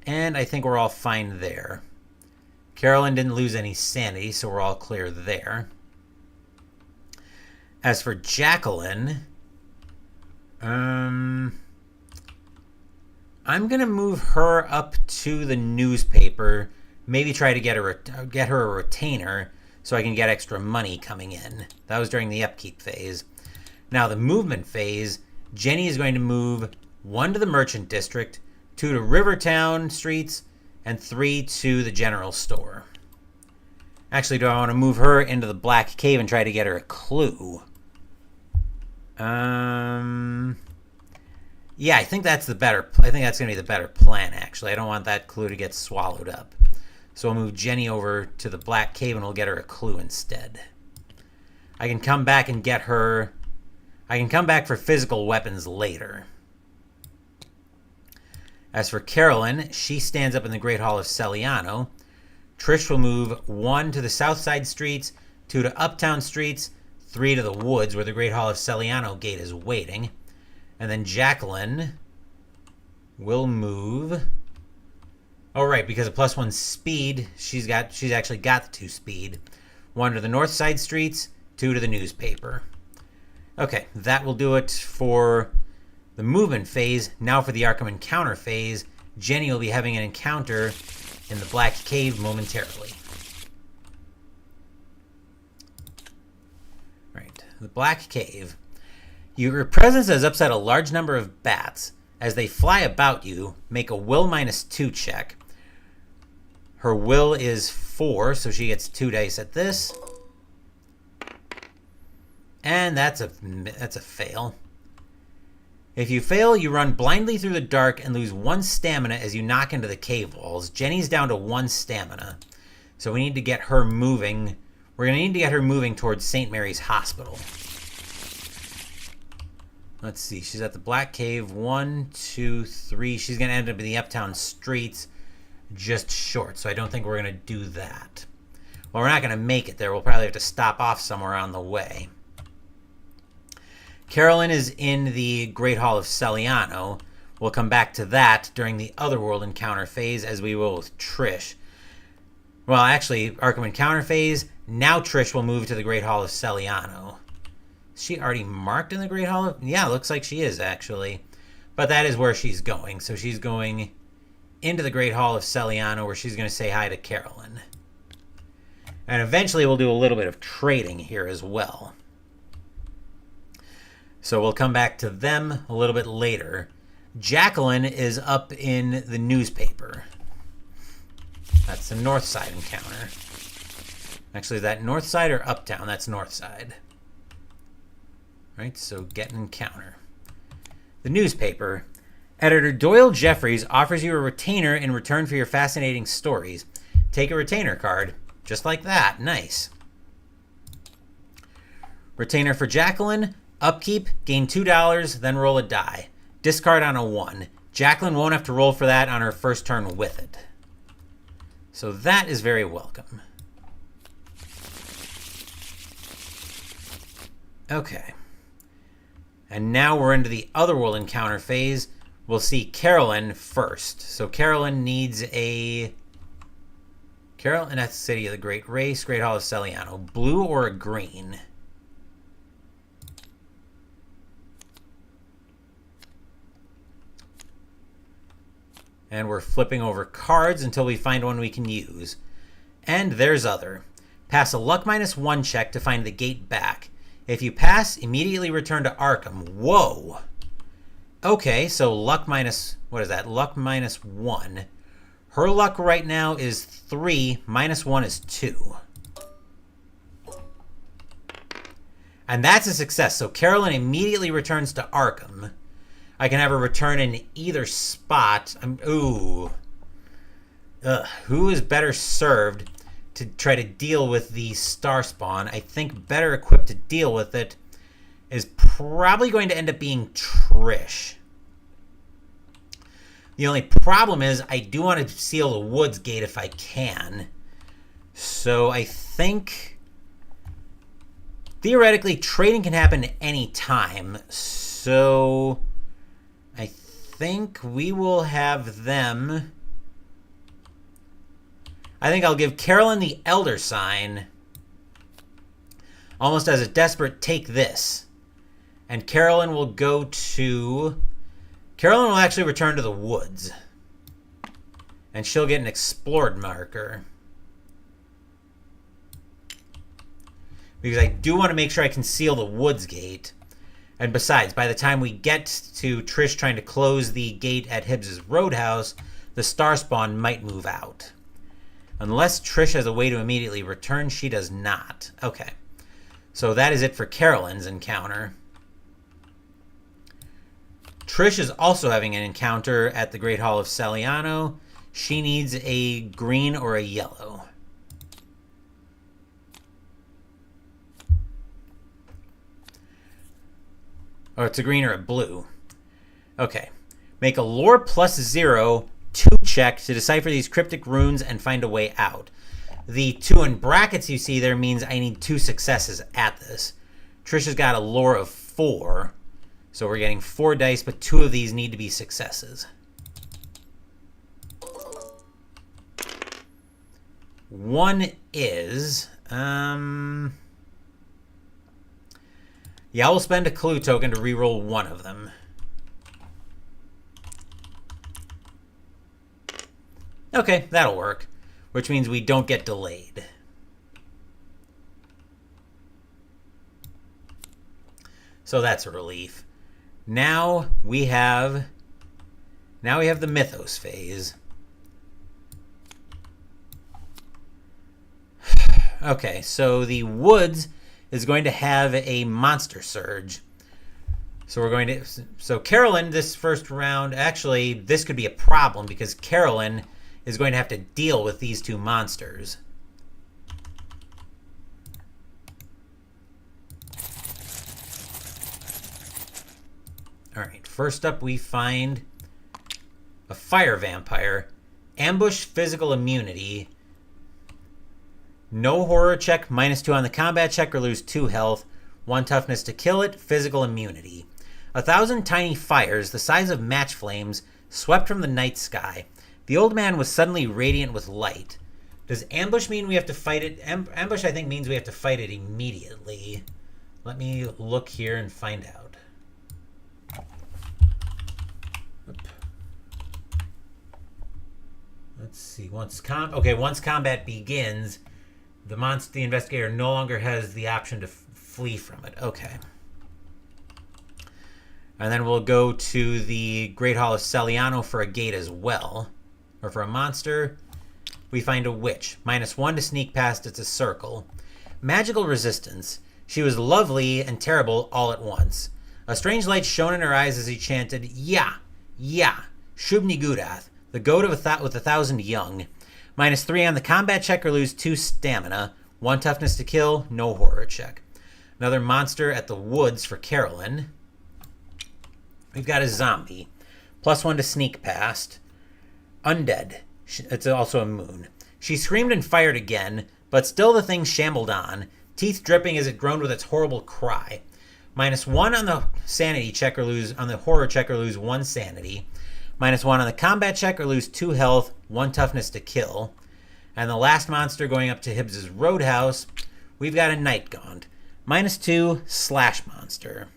And I think we're all fine there. Carolyn didn't lose any sanity, so we're all clear there. As for Jacqueline, I'm going to move her up to the newspaper. Maybe try to get her a retainer so I can get extra money coming in. That was during the upkeep phase. Now, the movement phase, Jenny is going to move 1 to the Merchant District, 2 to Rivertown Streets, and 3 to the General Store. Actually, do I want to move her into the Black Cave and try to get her a clue? Yeah, I think that's the better. I think that's going to be the better plan, actually. I don't want that clue to get swallowed up. So we'll move Jenny over to the Black Cave and we'll get her a clue instead. I can come back and get her... I can come back for physical weapons later. As for Carolyn, she stands up in the Great Hall of Celiano. Trish will move 1 to the South Side Streets, 2 to Uptown Streets, 3 to the Woods, where the Great Hall of Celiano gate is waiting. And then Jacqueline will move... Oh, right, because of +1 speed, she's actually got the 2 speed. 1 to the North Side Streets, 2 to the newspaper. Okay, that will do it for the movement phase. Now for the Arkham encounter phase, Jenny will be having an encounter in the Black Cave momentarily. Right, the Black Cave. Your presence has upset a large number of bats. As they fly about you, make a will -2 check. Her will is 4, so she gets 2 dice at this. And that's a fail. If you fail, you run blindly through the dark and lose 1 stamina as you knock into the cave walls. Jenny's down to 1 stamina. So we need to get her moving. We're going to need to get her moving towards St. Mary's Hospital. Let's see. She's at the Black Cave. 1, 2, 3. She's going to end up in the Uptown Streets just short. So I don't think we're going to do that. Well, we're not going to make it there. We'll probably have to stop off somewhere on the way. Carolyn is in the Great Hall of Celiano. We'll come back to that during the Otherworld encounter phase, as we will with Trish. Well, actually, Arkham encounter phase. Now Trish will move to the Great Hall of Celiano. Is she already marked in the Great Hall of... Yeah, looks like she is, actually. But that is where she's going. So she's going into the Great Hall of Celiano, where she's going to say hi to Carolyn. And eventually we'll do a little bit of trading here as well. So we'll come back to them a little bit later. Jacqueline is up in the newspaper. That's the North Side encounter. Actually, is that North Side or Uptown? That's North Side. Right, so get an encounter. The newspaper. Editor Doyle Jeffries offers you a retainer in return for your fascinating stories. Take a retainer card. Just like that. Nice. Retainer for Jacqueline. Upkeep, gain $2, then roll a die. Discard on a 1. Jacqueline won't have to roll for that on her first turn with it. So that is very welcome. Okay. And now we're into the Otherworld encounter phase. We'll see Carolyn first. So Carolyn needs a... Carolyn, that's the City of the Great Race, Great Hall of Celiano. Blue or a green? And we're flipping over cards until we find one we can use. And there's other. Pass a luck -1 check to find the gate back. If you pass, immediately return to Arkham. Whoa. Okay, so luck minus... What is that? Luck -1. Her luck right now is 3. -1 is 2. And that's a success. So Carolyn immediately returns to Arkham. I can have her return in either spot. Ooh. Who is better served to try to deal with the Star Spawn? I think better equipped to deal with it is probably going to end up being Trish. The only problem is I do want to seal the Woods gate if I can. So I think... Theoretically, trading can happen at any time. So... I think we will have them... I think I'll give Carolyn the Elder Sign, almost as a desperate take this. And Carolyn will go to... Carolyn will actually return to the woods. And she'll get an explored marker. Because I do want to make sure I can seal the woods gate. And besides, by the time we get to Trish trying to close the gate at Hibbs's Roadhouse, the Star Spawn might move out. Unless Trish has a way to immediately return, she does not. Okay. So that is it for Carolyn's encounter. Trish is also having an encounter at the Great Hall of Saliano. She needs a green or a yellow. Or it's a green or a blue. Okay. Make a lore +0 2 check to decipher these cryptic runes and find a way out. The 2 in brackets you see there means I need 2 successes at this. Trisha's got a lore of 4. So we're getting 4 dice, but 2 of these need to be successes. One is... Yeah, I will spend a clue token to reroll one of them. Okay, that'll work. Which means we don't get delayed. So that's a relief. Now we have the Mythos phase. Okay, so the woods is going to have a monster surge. So we're going to... So Carolyn, this first round... Actually, this could be a problem because Carolyn is going to have to deal with these 2 monsters. Alright, first up we find a fire vampire. Ambush physical immunity. No horror check, -2 on the combat check or lose 2 health. 1 toughness to kill it, physical immunity. 1,000 tiny fires, the size of match flames, swept from the night sky. The old man was suddenly radiant with light. Does ambush mean we have to fight it? Ambush, I think, means we have to fight it immediately. Let me look here and find out. Let's see. Once combat begins, the investigator no longer has the option to flee from it. Okay. And then we'll go to the Great Hall of Saliano for a gate as well. Or for a monster. We find a witch. -1 to sneak past. It's a circle. Magical resistance. She was lovely and terrible all at once. A strange light shone in her eyes as he chanted, "Ya, ya, Shubni Gudath, the goat with 1,000 young." -3 on the combat check or lose 2 stamina. 1 toughness to kill, no horror check. Another monster at the woods for Carolyn. We've got a zombie. +1 to sneak past. Undead. It's also a moon. She screamed and fired again, but still the thing shambled on, teeth dripping as it groaned with its horrible cry. -1 on the sanity check or lose on the horror check or lose 1 sanity. -1 on the combat check or lose 2 health, 1 toughness to kill. And the last monster going up to Hibbs's Roadhouse, we've got a Night Gaunt. -2 slash monster.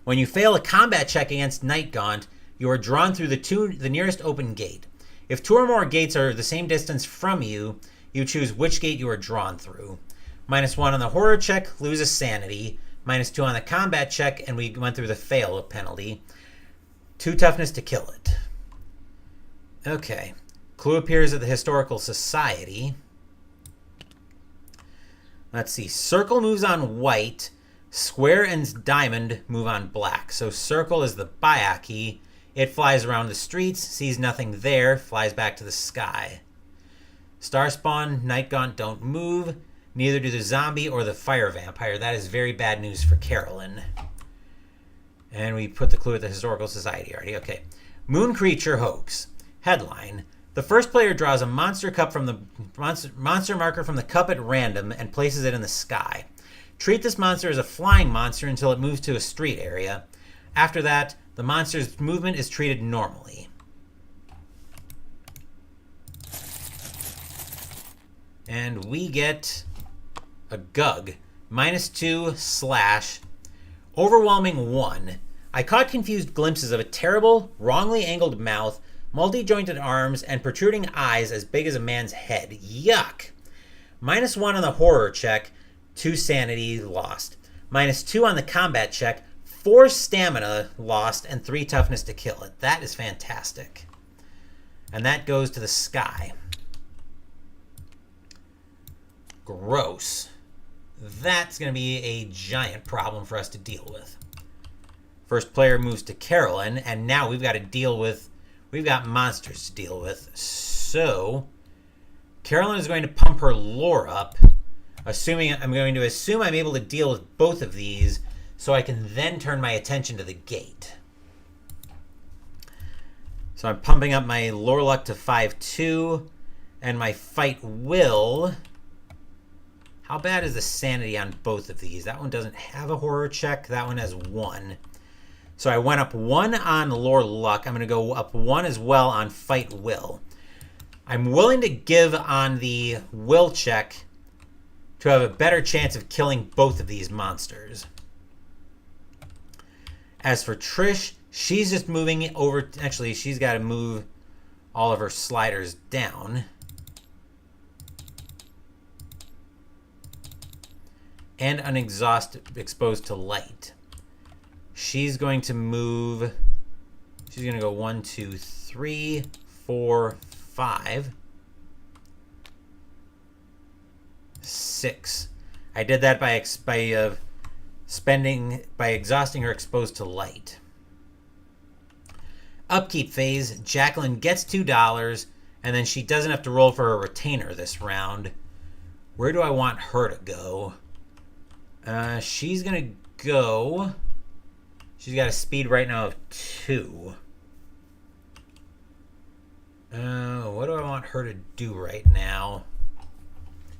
When you fail a combat check against Night Gaunt, you are drawn through the nearest open gate. If 2 or more gates are the same distance from you, you choose which gate you are drawn through. -1 on the horror check, lose a sanity. -2 on the combat check, and we went through the fail penalty. 2 toughness to kill it. Okay. Clue appears at the Historical Society. Let's see. Circle moves on white. Square and diamond move on black. So circle is the Bayaki. It flies around the streets, sees nothing there, flies back to the sky. Star Spawn, Night Gaunt don't move. Neither do the zombie or the fire vampire. That is very bad news for Carolyn. And we put the clue at the Historical Society already. Okay. Moon Creature Hoax. Headline. The first player draws a monster cup from the monster marker from the cup at random and places it in the sky. Treat this monster as a flying monster until it moves to a street area. After that, the monster's movement is treated normally. And we get a Gug. -2 / overwhelming 1. I caught confused glimpses of a terrible, wrongly angled mouth, multi-jointed arms, and protruding eyes as big as a man's head. Yuck! -1 on the horror check, 2 sanity lost. -2 on the combat check, 4 stamina lost, and 3 toughness to kill it. That is fantastic. And that goes to the sky. Gross. That's going to be a giant problem for us to deal with. First player moves to Carolyn, and now we've got monsters to deal with. So, Carolyn is going to pump her lore up, I'm going to assume I'm able to deal with both of these, so I can then turn my attention to the gate. So I'm pumping up my lore luck to 5-2, and my fight will... How bad is the sanity on both of these? That one doesn't have a horror check. That one has 1. So I went up 1 on lore luck. I'm going to go up 1 as well on fight will. I'm willing to give on the will check to have a better chance of killing both of these monsters. As for Trish, she's just moving over. Actually, she's got to move all of her sliders down. And exposed to light. She's going to move. She's going to go 1, 2, 3, 4, 5, 6. I did that by exhausting her exposed to light. Upkeep phase. Jacqueline gets $2, and then she doesn't have to roll for a retainer this round. Where do I want her to go? She's going to go... She's got a speed right now of 2. What do I want her to do right now?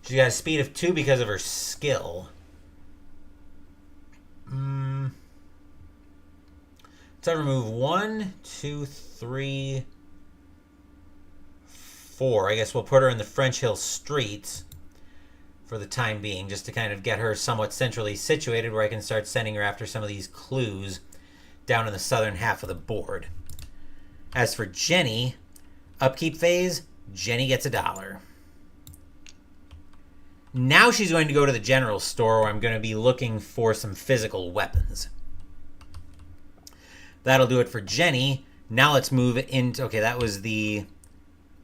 She's got a speed of 2 because of her skill. Let's have her move 1, 2, 3, 4. I guess we'll put her in the French Hill streets for the time being, just to kind of get her somewhat centrally situated where I can start sending her after some of these clues down in the southern half of the board. As for Jenny, upkeep phase, Jenny gets $1. Now she's going to go to the general store where I'm going to be looking for some physical weapons. That'll do it for Jenny. Now let's move into... Okay, that was the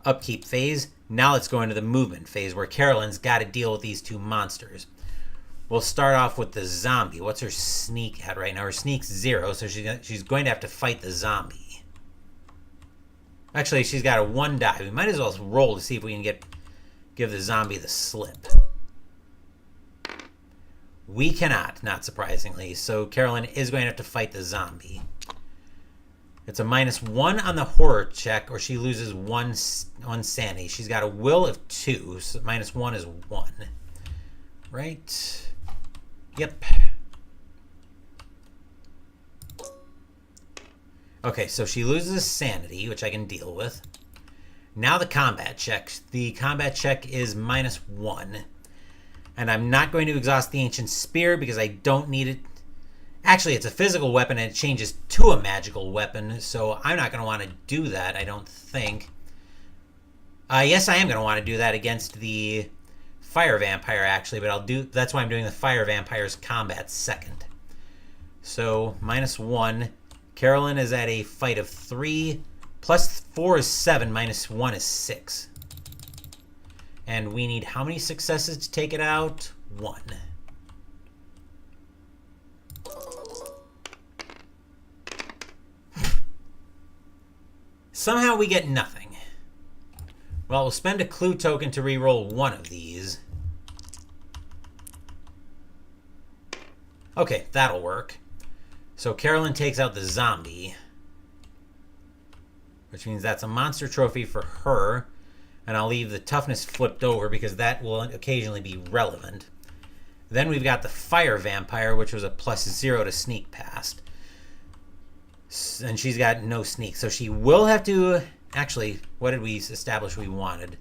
upkeep phase. Now let's go into the movement phase where Carolyn's got to deal with these 2 monsters. We'll start off with the zombie. What's her sneak at right now? Her sneak's 0, so she's going to have to fight the zombie. Actually, she's got a 1 die. We might as well roll to see if we can give the zombie the slip. We cannot, not surprisingly. So Carolyn is going to have to fight the zombie. It's a -1 on the horror check, or she loses 1 sanity. She's got a will of 2, so -1 is 1. Right? Yep. Okay, so she loses sanity, which I can deal with. Now the combat check. The combat check is -1. And I'm not going to exhaust the Ancient Spear because I don't need it. Actually, it's a physical weapon and it changes to a magical weapon, so I'm not going to want to do that, I don't think. Yes, I am going to want to do that against the Fire Vampire, actually, but that's why I'm doing the Fire Vampire's combat second. So, -1. Carolyn is at a fight of 3. +4 is 7, -1 is 6. And we need how many successes to take it out? 1. Somehow we get nothing. Well, we'll spend a clue token to reroll 1 of these. Okay, that'll work. So Carolyn takes out the zombie, which means that's a monster trophy for her. And I'll leave the toughness flipped over because that will occasionally be relevant. Then we've got the Fire Vampire, which was a +0 to sneak past. And she's got no sneak. So she will have to... Actually, what did we establish we wanted?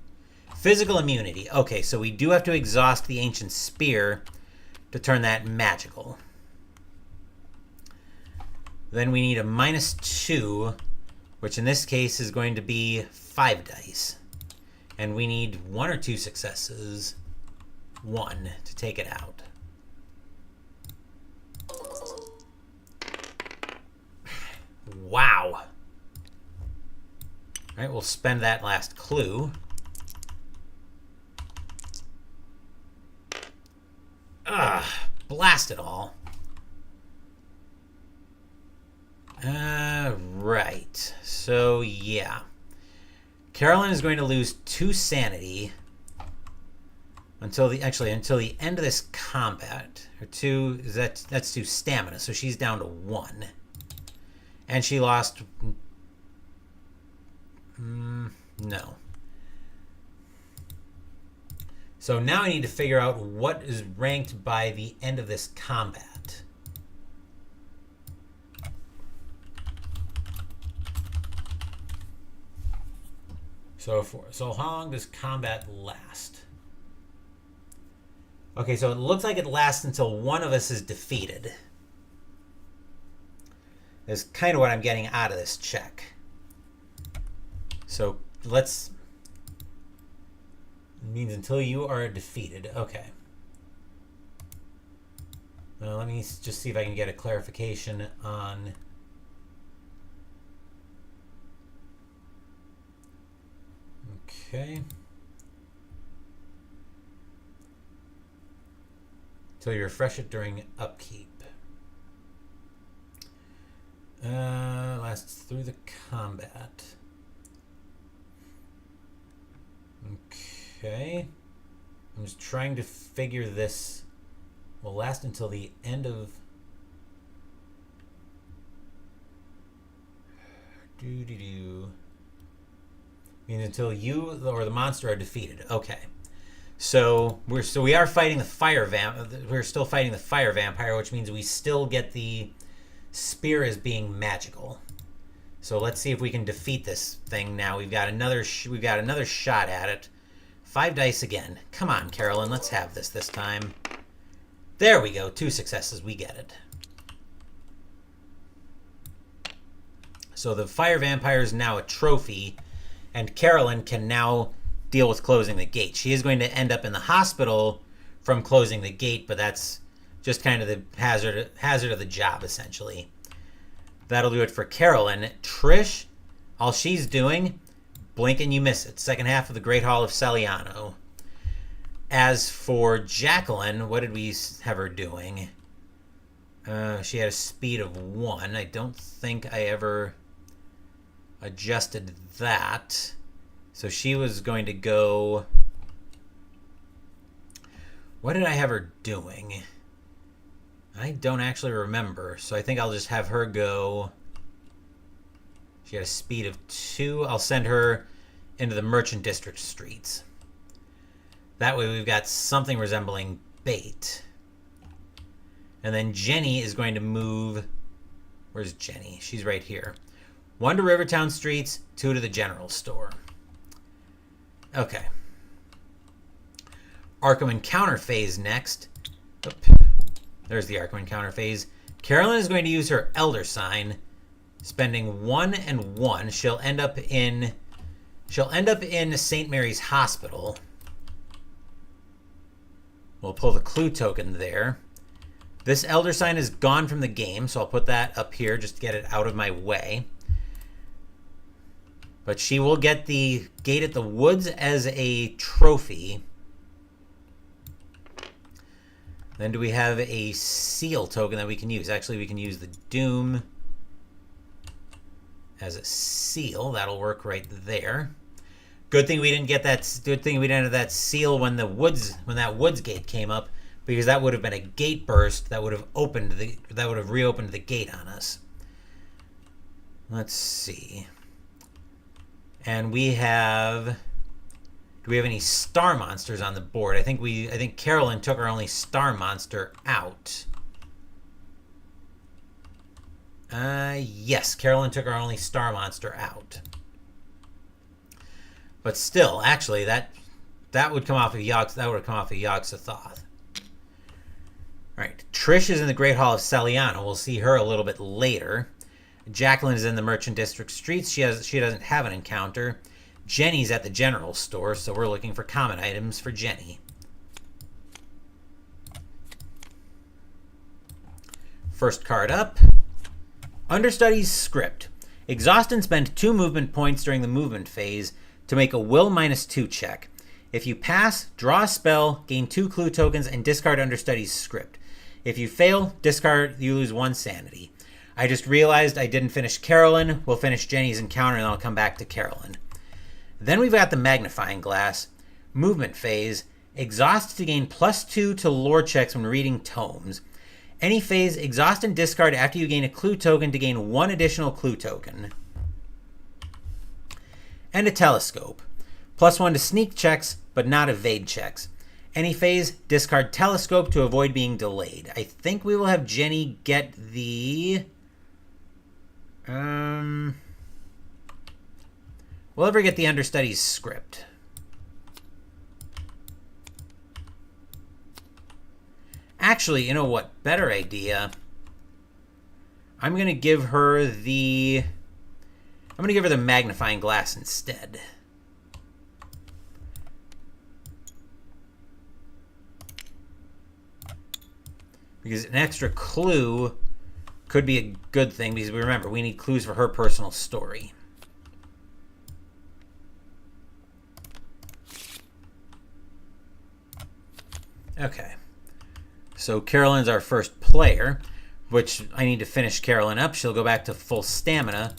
Physical immunity. Okay, so we do have to exhaust the Ancient Spear to turn that magical. Then we need a -2, which in this case is going to be 5 dice. And we need 1 or 2 successes. 1 to take it out. Wow. All right, we'll spend that last clue. Blast it all. Right. So, yeah. Carolyn is going to lose 2 sanity until the end of this combat. Or 2 that's 2 stamina, so she's down to 1. And she lost no. So now I need to figure out what is ranked by the end of this combat. So how long does combat last? Okay, so it looks like it lasts until one of us is defeated. That's kind of what I'm getting out of this check. So let's... It means until you are defeated. Okay. Well, let me just see if I can get a clarification on... Okay. Until you refresh it during upkeep. Lasts through the combat. Okay. I'm just trying to figure this. Will last until the end of... Means until you or the monster are defeated. Okay. So we are fighting the fire we're still fighting the fire vampire, which means we still get the spear as being magical. So let's see if we can defeat this thing now. We've got another shot at it. 5 dice again. Come on, Carolyn, let's have this time. There we go. 2 successes. We get it. So the fire vampire is now a trophy, and Carolyn can now deal with closing the gate. She is going to end up in the hospital from closing the gate, but that's just kind of the hazard of the job, essentially. That'll do it for Carolyn. Trish, all she's doing, blink and you miss it. Second half of the Great Hall of Saliano. As for Jacqueline, what did we have her doing? She had a speed of 1. I don't think I ever adjusted that. So she was going to go... What did I have her doing? I don't actually remember. So I think I'll just have her go... She had a speed of 2. I'll send her into the Merchant District streets. That way we've got something resembling bait. And then Jenny is going to move... Where's Jenny? She's right here. 1 to Rivertown streets, 2 to the general store. Okay. Arkham Encounter phase next. Oop. There's the Arkham Encounter phase. Carolyn is going to use her Elder Sign, spending 1 and 1. She'll end up in St. Mary's Hospital. We'll pull the clue token there. This Elder Sign is gone from the game, so I'll put that up here just to get it out of my way. But she will get the Gate at the Woods as a trophy. Then do we have a seal token that we can use? Actually, we can use the Doom as a seal. That'll work right there. Good thing we didn't get that. Good thing we didn't have that seal when that Woods gate came up, because that would have been a gate burst that would have reopened the gate on us. Let's see. And we have... Do we have any star monsters on the board? I think Carolyn took our only star monster out. Yes, Carolyn took our only star monster out. But still, actually, that That would come off of Yog-Sothoth. All right, Trish is in the Great Hall of Celiano. We'll see her a little bit later. Jacqueline is in the Merchant District streets. She doesn't have an encounter. Jenny's at the general store, so we're looking for common items for Jenny. First card up. Understudy's script. Exhaust and spend 2 movement points during the movement phase to make a will -2 check. If you pass, draw a spell, gain 2 clue tokens, and discard Understudy's script. If you fail, you lose 1 sanity. I just realized I didn't finish Carolyn. We'll finish Jenny's encounter, and I'll come back to Carolyn. Then we've got the magnifying glass. Movement phase. Exhaust to gain +2 to lore checks when reading tomes. Any phase, exhaust and discard after you gain a clue token to gain 1 additional clue token. And a telescope. +1 to sneak checks, but not evade checks. Any phase, discard telescope to avoid being delayed. I think we will have Jenny get the... We'll ever get the Understudy's script. Actually, you know what? Better idea. I'm going to give her the magnifying glass instead. Because an extra clue could be a good thing, because remember, we need clues for her personal story. Okay. So Carolyn's our first player, which I need to finish Carolyn up. She'll go back to full stamina,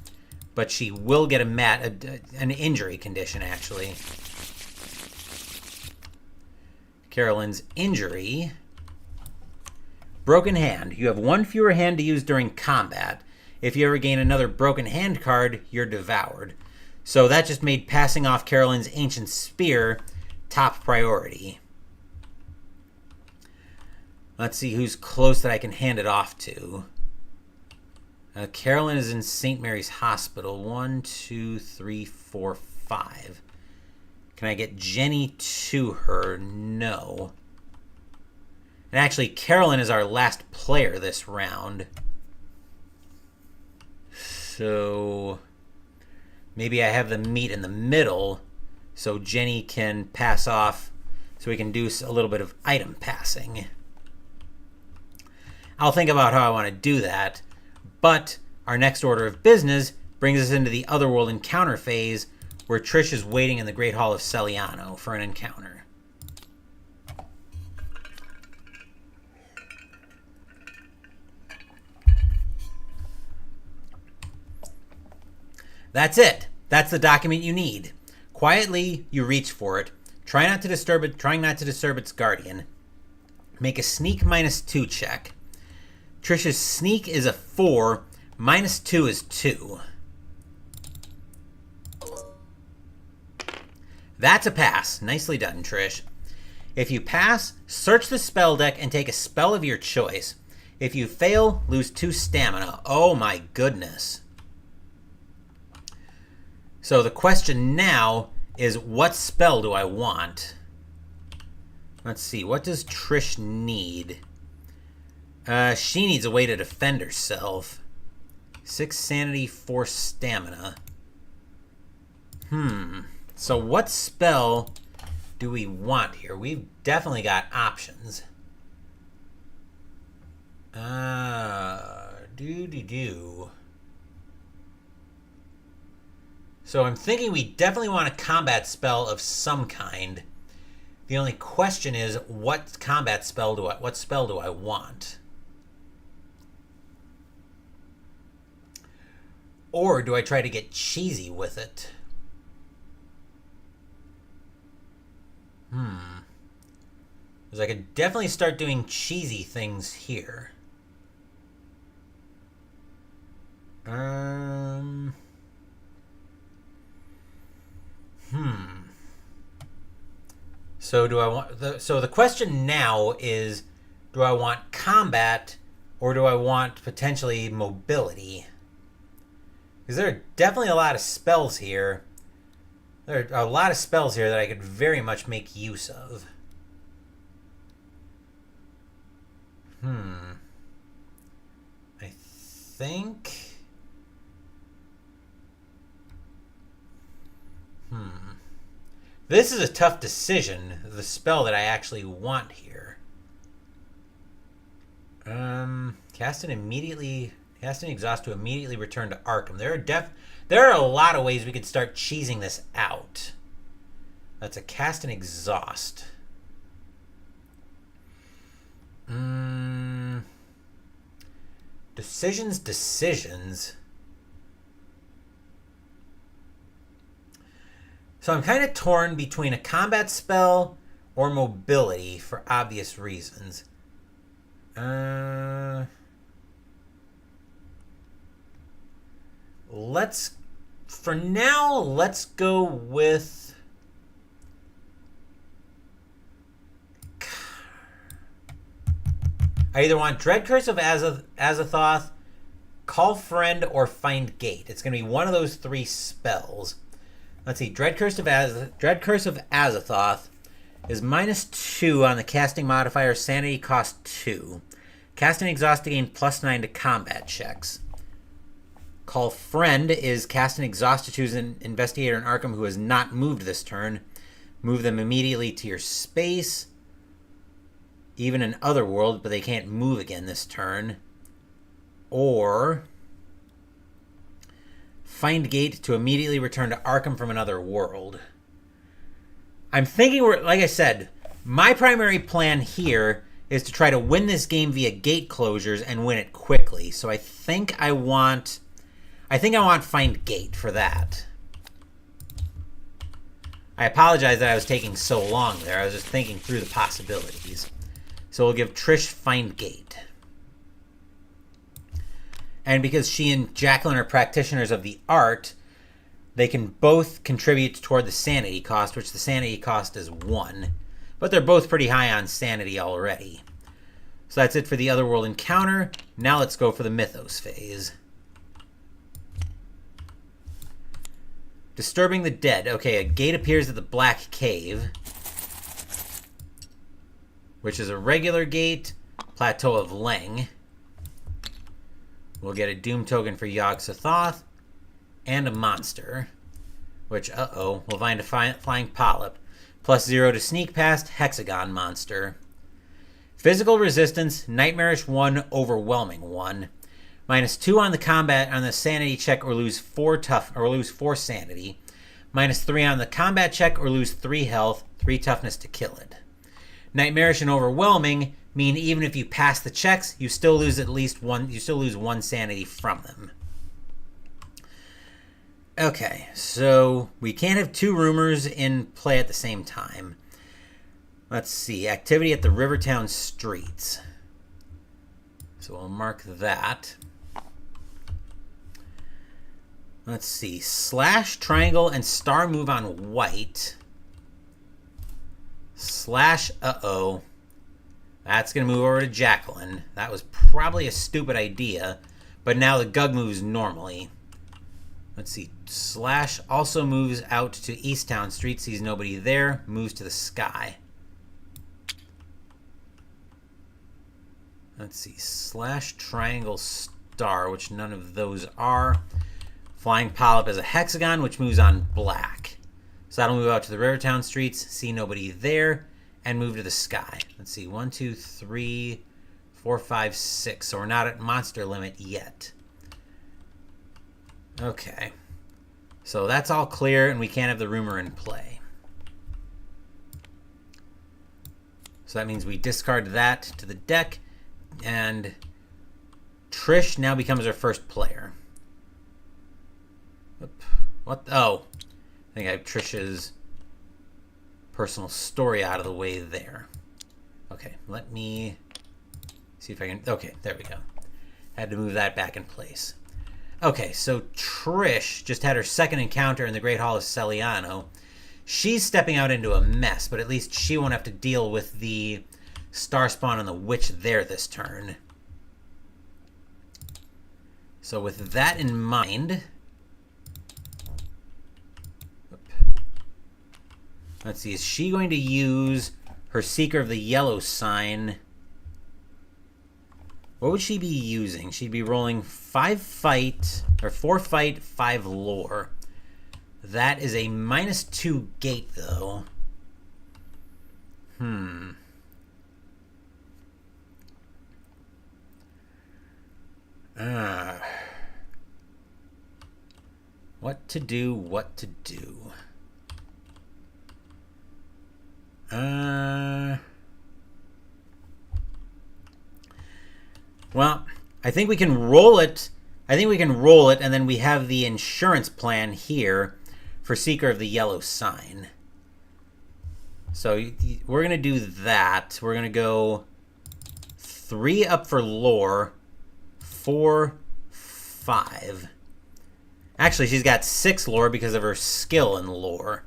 but she will get an injury condition, actually. Carolyn's injury... Broken hand. You have 1 fewer hand to use during combat. If you ever gain another broken hand card, you're devoured. So that just made passing off Carolyn's ancient spear top priority. Let's see who's close that I can hand it off to. Carolyn is in St. Mary's Hospital. 1, 2, 3, 4, 5. Can I get Jenny to her? No. And actually, Carolyn is our last player this round. So maybe I have the meat in the middle so Jenny can pass off, so we can do a little bit of item passing. I'll think about how I want to do that, but our next order of business brings us into the Otherworld encounter phase, where Trish is waiting in the Great Hall of Celiano for an encounter. That's it. That's the document you need. Quietly, you reach for it. Trying not to disturb its guardian. Make a sneak -2 check. Trish's sneak is a 4. -2 is 2. That's a pass. Nicely done, Trish. If you pass, search the spell deck and take a spell of your choice. If you fail, lose 2 stamina. Oh my goodness. So the question now is, what spell do I want? Let's see. What does Trish need? She needs a way to defend herself. 6 sanity, 4 stamina. So what spell do we want here? We've definitely got options. So I'm thinking we definitely want a combat spell of some kind. The only question is, what spell do I want? Or do I try to get cheesy with it? Because I could definitely start doing cheesy things here. So do I want so the question now is, do I want combat or do I want potentially mobility? Because there are definitely a lot of spells here There are a lot of spells here that I could very much make use of. I think... This is a tough decision, the spell that I actually want here. Cast an exhaust to immediately return to Arkham. There are a lot of ways we could start cheesing this out. That's a cast and exhaust. Decisions. So I'm kind of torn between a combat spell or mobility for obvious reasons. Let's go with... I either want Dread Curse of Yog-Sothoth, Call Friend, or Find Gate. It's going to be one of those three spells. Let's see. Dread Curse of Yog-Sothoth is -2 on the casting modifier. Sanity cost 2. Casting exhaust to gain +9 to combat checks. Call Friend is cast an exhaust to choose an investigator in Arkham who has not moved this turn. Move them immediately to your space. Even in Otherworld, but they can't move again this turn. Or... Find Gate to immediately return to Arkham from another world. I'm thinking like I said, my primary plan here is to try to win this game via gate closures and win it quickly. So I think I want Find Gate for that. I apologize that I was taking so long there. I was just thinking through the possibilities. So we'll give Trish Find Gate. And because she and Jacqueline are practitioners of the art, they can both contribute toward the sanity cost, which the sanity cost is 1. But they're both pretty high on sanity already. So that's it for the Otherworld encounter. Now let's go for the Mythos phase. Disturbing the Dead. Okay, a gate appears at the Black Cave, which is a regular gate, Plateau of Leng. We'll get a Doom token for Yog-Sothoth and a monster, which, we'll find a Flying Polyp. +0 to sneak past, Hexagon monster. Physical resistance, Nightmarish 1, Overwhelming 1. -2 on the sanity check or lose 4 sanity. -3 on the combat check or lose 3 health, 3 toughness to kill it. Nightmarish and Overwhelming mean even if you pass the checks, you still lose at least 1. You still lose 1 sanity from them. Okay, so we can't have 2 rumors in play at the same time. Let's see. Activity at the Rivertown streets. So we'll mark that. Let's see. Slash, triangle, and star move on white. Slash, That's going to move over to Jacqueline. That was probably a stupid idea, but now the Gug moves normally. Let's see. Slash also moves out to Easttown Street, sees nobody there, moves to the sky. Let's see. Slash, triangle, star, which none of those are. Flying Polyp is a hexagon, which moves on black. So that'll move out to the Rivertown Streets, see nobody there, and move to the sky. Let's see. 1, 2, 3, 4, 5, 6. So we're not at monster limit yet. Okay. So that's all clear, and we can't have the rumor in play. So that means we discard that to the deck, and Trish now becomes our first player. What? Oh. I think I have Trish's personal story out of the way there. Okay, let me see if I can... Okay, there we go. Had to move that back in place. Okay, so Trish just had her second encounter in the Great Hall of Celiano. She's stepping out into a mess, but at least she won't have to deal with the Star Spawn and the Witch there this turn. So with that in mind... Let's see, is she going to use her Seeker of the Yellow sign? What would she be using? She'd be rolling 4 fight, 5 lore. That is a -2 gate, though. What to do, what to do. Well, I think we can roll it. And then we have the insurance plan here for Seeker of the Yellow sign. So we're going to do that. We're going to go 3 up for lore, 4, 5. Actually, she's got 6 lore because of her skill in lore.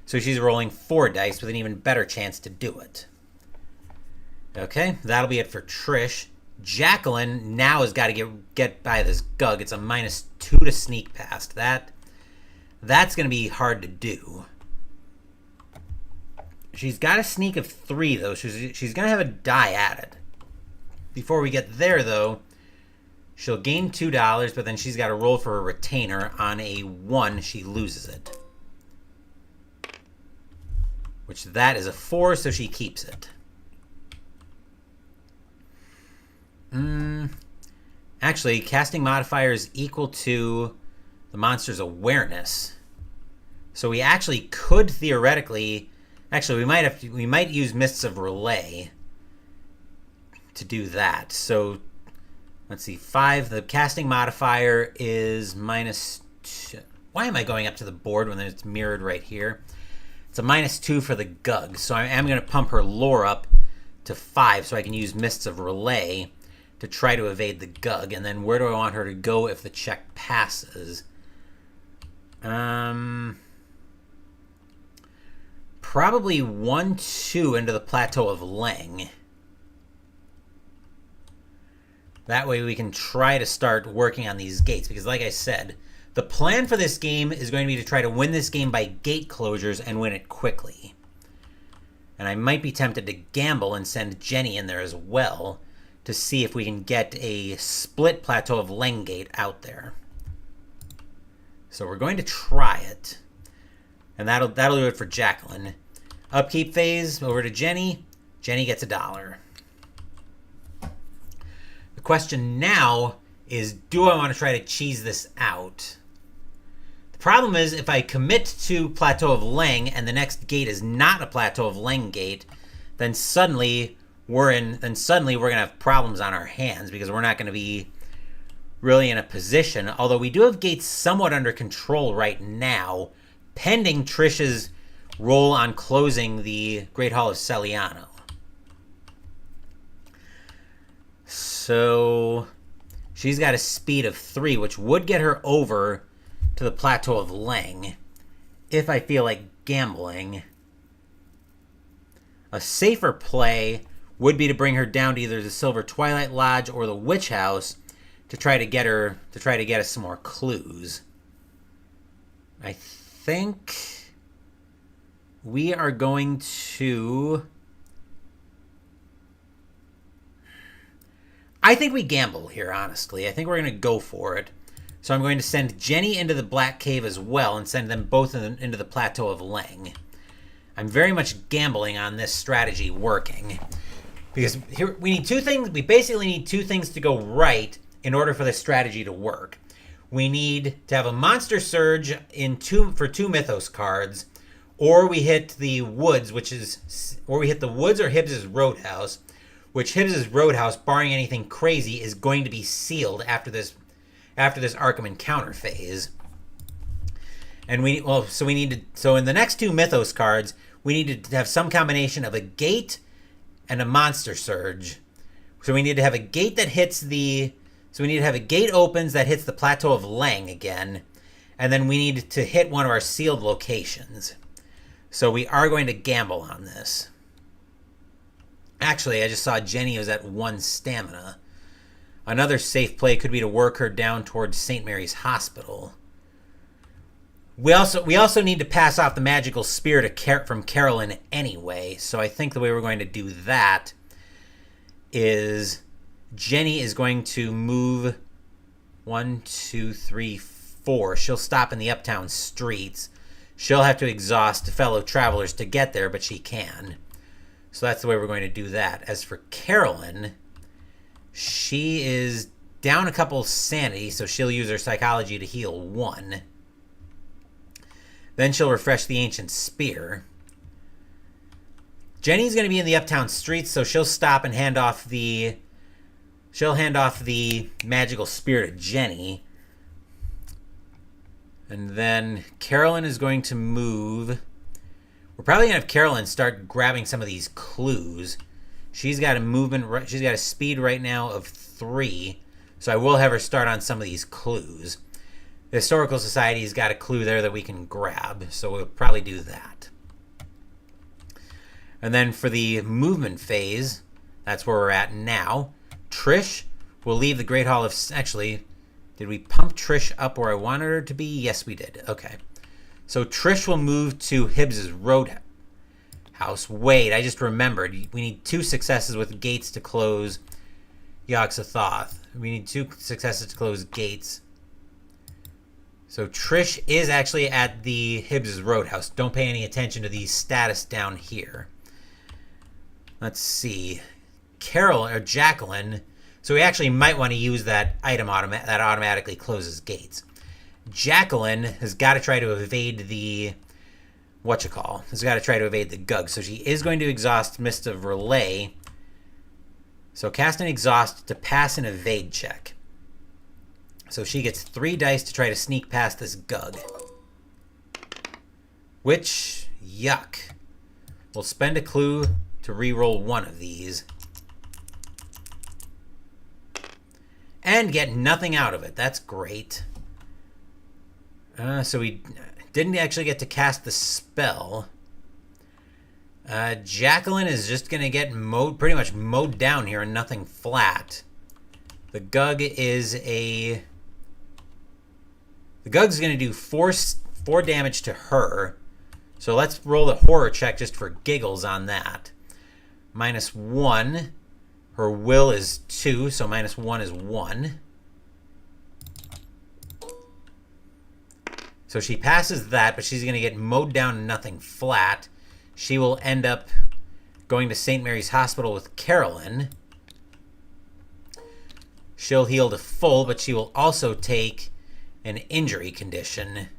So she's rolling 4 dice with an even better chance to do it. Okay, that'll be it for Trish. Jacqueline now has got to get by this Gug. It's a -2 to sneak past. That's going to be hard to do. She's got a sneak of 3, though. She's going to have a die at it. Before we get there, though, she'll gain $2, but then she's got to roll for a retainer. On a 1, she loses it. Which that is a 4, so she keeps it. Actually, casting modifier is equal to the monster's awareness. So we actually could theoretically... Actually, we might use Mists of Relay to do that. So, let's see. 5, the casting modifier is -2. Why am I going up to the board when it's mirrored right here? It's a -2 for the Gug. So I am going to pump her lore up to 5 so I can use Mists of Relay to try to evade the Gug. And then where do I want her to go if the check passes? Probably 1, 2 into the Plateau of Leng. That way we can try to start working on these gates. Because like I said, the plan for this game is going to be to try to win this game by gate closures and win it quickly. And I might be tempted to gamble and send Jenny in there as well to see if we can get a split Plateau of Leng gate out there. So we're going to try it. And that'll do it for Jacqueline. Upkeep phase, over to Jenny. Jenny gets $1. The question now is, do I want to try to cheese this out? The problem is, if I commit to Plateau of Leng and the next gate is not a Plateau of Leng gate, then suddenly we're going to have problems on our hands because we're not going to be really in a position. Although we do have gates somewhat under control right now, pending Trish's roll on closing the Great Hall of Celiano. So she's got a speed of 3, which would get her over to the Plateau of Leng if I feel like gambling. A safer play would be to bring her down to either the Silver Twilight Lodge or the Witch House to try to get us some more clues. I think we are going to... I think we gamble here, honestly. I think we're going to go for it. So I'm going to send Jenny into the Black Cave as well and send them both into the Plateau of Leng. I'm very much gambling on this strategy working. Because here we need 2 things. We basically need 2 things to go right in order for this strategy to work. We need to have a Monster Surge for 2 Mythos cards, or we hit the woods, or Hibbs' Roadhouse, which Hibbs' Roadhouse, barring anything crazy, is going to be sealed after this Arkham Encounter phase. And so in the next 2 Mythos cards, we need to have some combination of a gate and a Monster Surge. So we need to have a gate that hits So we need to have a gate opens that hits the Plateau of Leng again, and then we need to hit one of our sealed locations. So we are going to gamble on this. Actually, I just saw Jenny was at 1 stamina. Another safe play could be to work her down towards St. Mary's Hospital. We also need to pass off the magical spear from Carolyn anyway. So I think the way we're going to do that is Jenny is going to move 1, 2, 3, 4. She'll stop in the uptown streets. She'll have to exhaust fellow travelers to get there, but she can. So that's the way we're going to do that. As for Carolyn, she is down a couple sanity, so she'll use her psychology to heal 1. Then she'll refresh the ancient spear. Jenny's going to be in the uptown streets, so she'll stop and hand off the magical spear to Jenny. And then Carolyn is going to move. We're probably going to have Carolyn start grabbing some of these clues. She's got a speed right now of 3. So I will have her start on some of these clues. The Historical Society's got a clue there that we can grab, so we'll probably do that. And then for the movement phase, that's where we're at now. Trish will leave the Great Hall of... Actually, did we pump Trish up where I wanted her to be? Yes, we did. Okay. So Trish will move to Hibbs's Roadhouse. Wait, I just remembered. We need 2 successes with gates to close Yog-Sothoth. We need 2 successes to close gates. So Trish is actually at the Hibbs's Roadhouse. Don't pay any attention to the status down here. Let's see. Jacqueline. So we actually might want to use that item that automatically closes gates. Jacqueline has got to try to evade the... Has got to try to evade the Gug. So she is going to exhaust Mist of Relay. So cast an exhaust to pass an evade check. So she gets 3 dice to try to sneak past this Gug. Which, yuck. We'll spend a clue to re-roll 1 of these. And get nothing out of it. That's great. So we didn't actually get to cast the spell. Jacqueline is just going to get pretty much mowed down here and nothing flat. The Gug is The Gug's going to do 4 damage to her. So let's roll the horror check just for giggles on that. -1. Her will is 2, so -1 is 1. So she passes that, but she's going to get mowed down and nothing flat. She will end up going to St. Mary's Hospital with Carolyn. She'll heal to full, but she will also take an injury condition.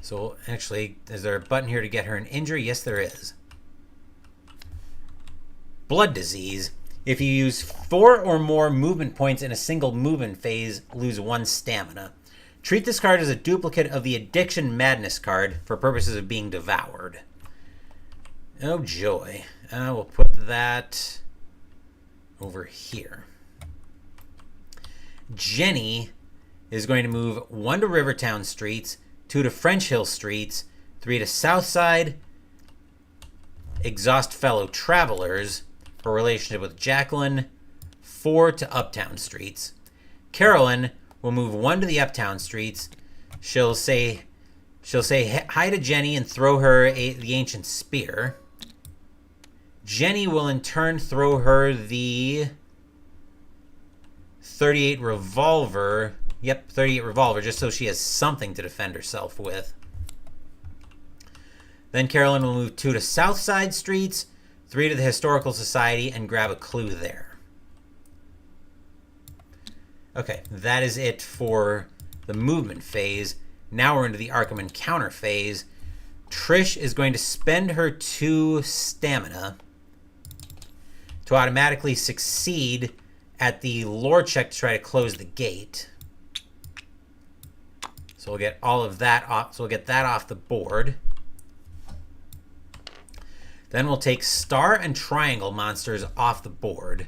So actually, is there a button here to get her an injury? Yes, there is. Blood disease. If you use 4 or more movement points in a single movement phase, lose 1 stamina. Treat this card as a duplicate of the Addiction Madness card for purposes of being devoured. Oh joy. We'll put that over here. Jenny is going to move 1 to Rivertown Streets, 2 to French Hill Streets, 3 to Southside, exhaust fellow travelers for relationship with Jacqueline, 4 to Uptown Streets. Carolyn will move 1 to the Uptown Streets. She'll say hi to Jenny and throw her the ancient spear. Jenny will in turn throw her the 38 revolver. Yep, 38 revolver, just so she has something to defend herself with. Then Carolyn will move 2 to Southside Streets, 3 to the Historical Society, and grab a clue there. Okay, that is it for the movement phase. Now we're into the Arkham Encounter phase. Trish is going to spend her 2 stamina to automatically succeed at the lore check to try to close the gate. So we'll get all of that off. So we'll get that off the board. Then we'll take star and triangle monsters off the board.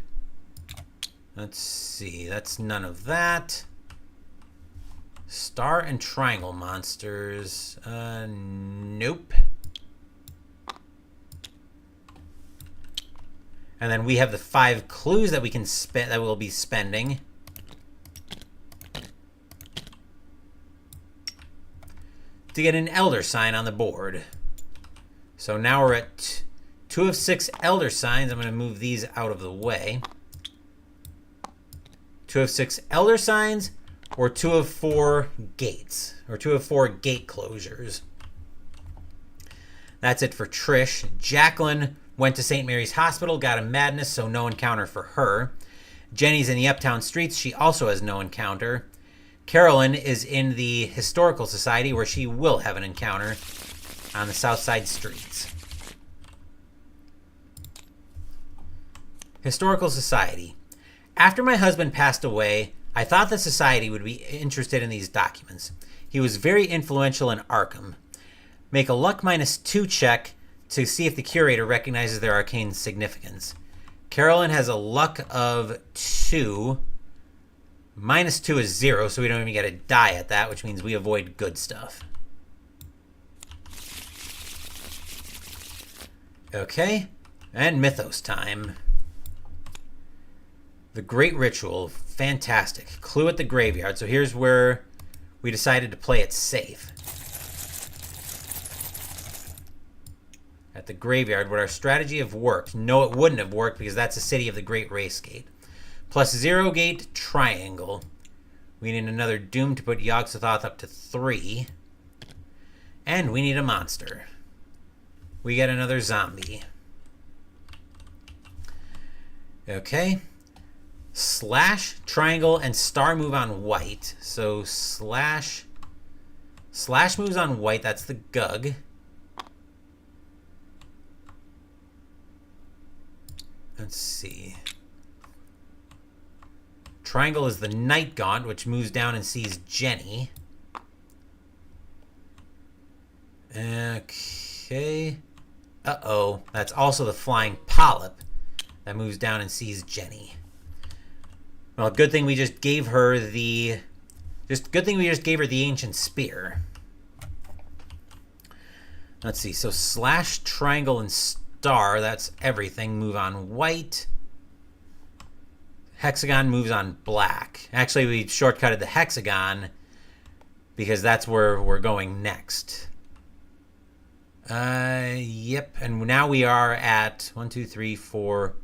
Let's see. That's none of that. Star and triangle monsters. Nope. And then we have the 5 clues that we can spend, that we'll be spending. to get an Elder Sign on the board. So now we're at 2 of 6 Elder Signs. I'm going to move these out of the way. 2 of 6 Elder Signs or 2 of 4 gates, or 2 of 4 gate closures. That's it for Trish. Jacqueline went to St. Mary's Hospital, got a madness, so no encounter for her. Jenny's in the Uptown Streets. She also has no encounter. Carolyn is in the Historical Society, where she will have an encounter on the South Side Streets. Historical Society. After my husband passed away, I thought the Society would be interested in these documents. He was very influential in Arkham. Make a luck -2 check to see if the curator recognizes their arcane significance. Carolyn has a luck of 2. -2 is 0, so we don't even get a die at that, which means we avoid good stuff. Okay, and Mythos time. The Great Ritual, fantastic. Clue at the graveyard. So here's where we decided to play it safe. At the graveyard, would our strategy have worked? No, it wouldn't have worked because that's the city of the Great Race Gate. +0 gate, triangle. We need another doom to put Yog-Sothoth up to 3. And we need a monster. We get another zombie. Okay. Slash, triangle, and star move on white. So slash moves on white. That's the Gug. Let's see. Triangle is the Night Gaunt, which moves down and sees Jenny. Okay. Uh-oh. That's also the Flying Polyp that moves down and sees Jenny. Well, good thing we just gave her the... good thing we just gave her the Ancient Spear. Let's see. So slash, triangle, and star. That's everything. Move on white. Hexagon moves on black. Actually, we shortcutted the hexagon because that's where we're going next. Yep. And now we are at 1, 2, 3, 4,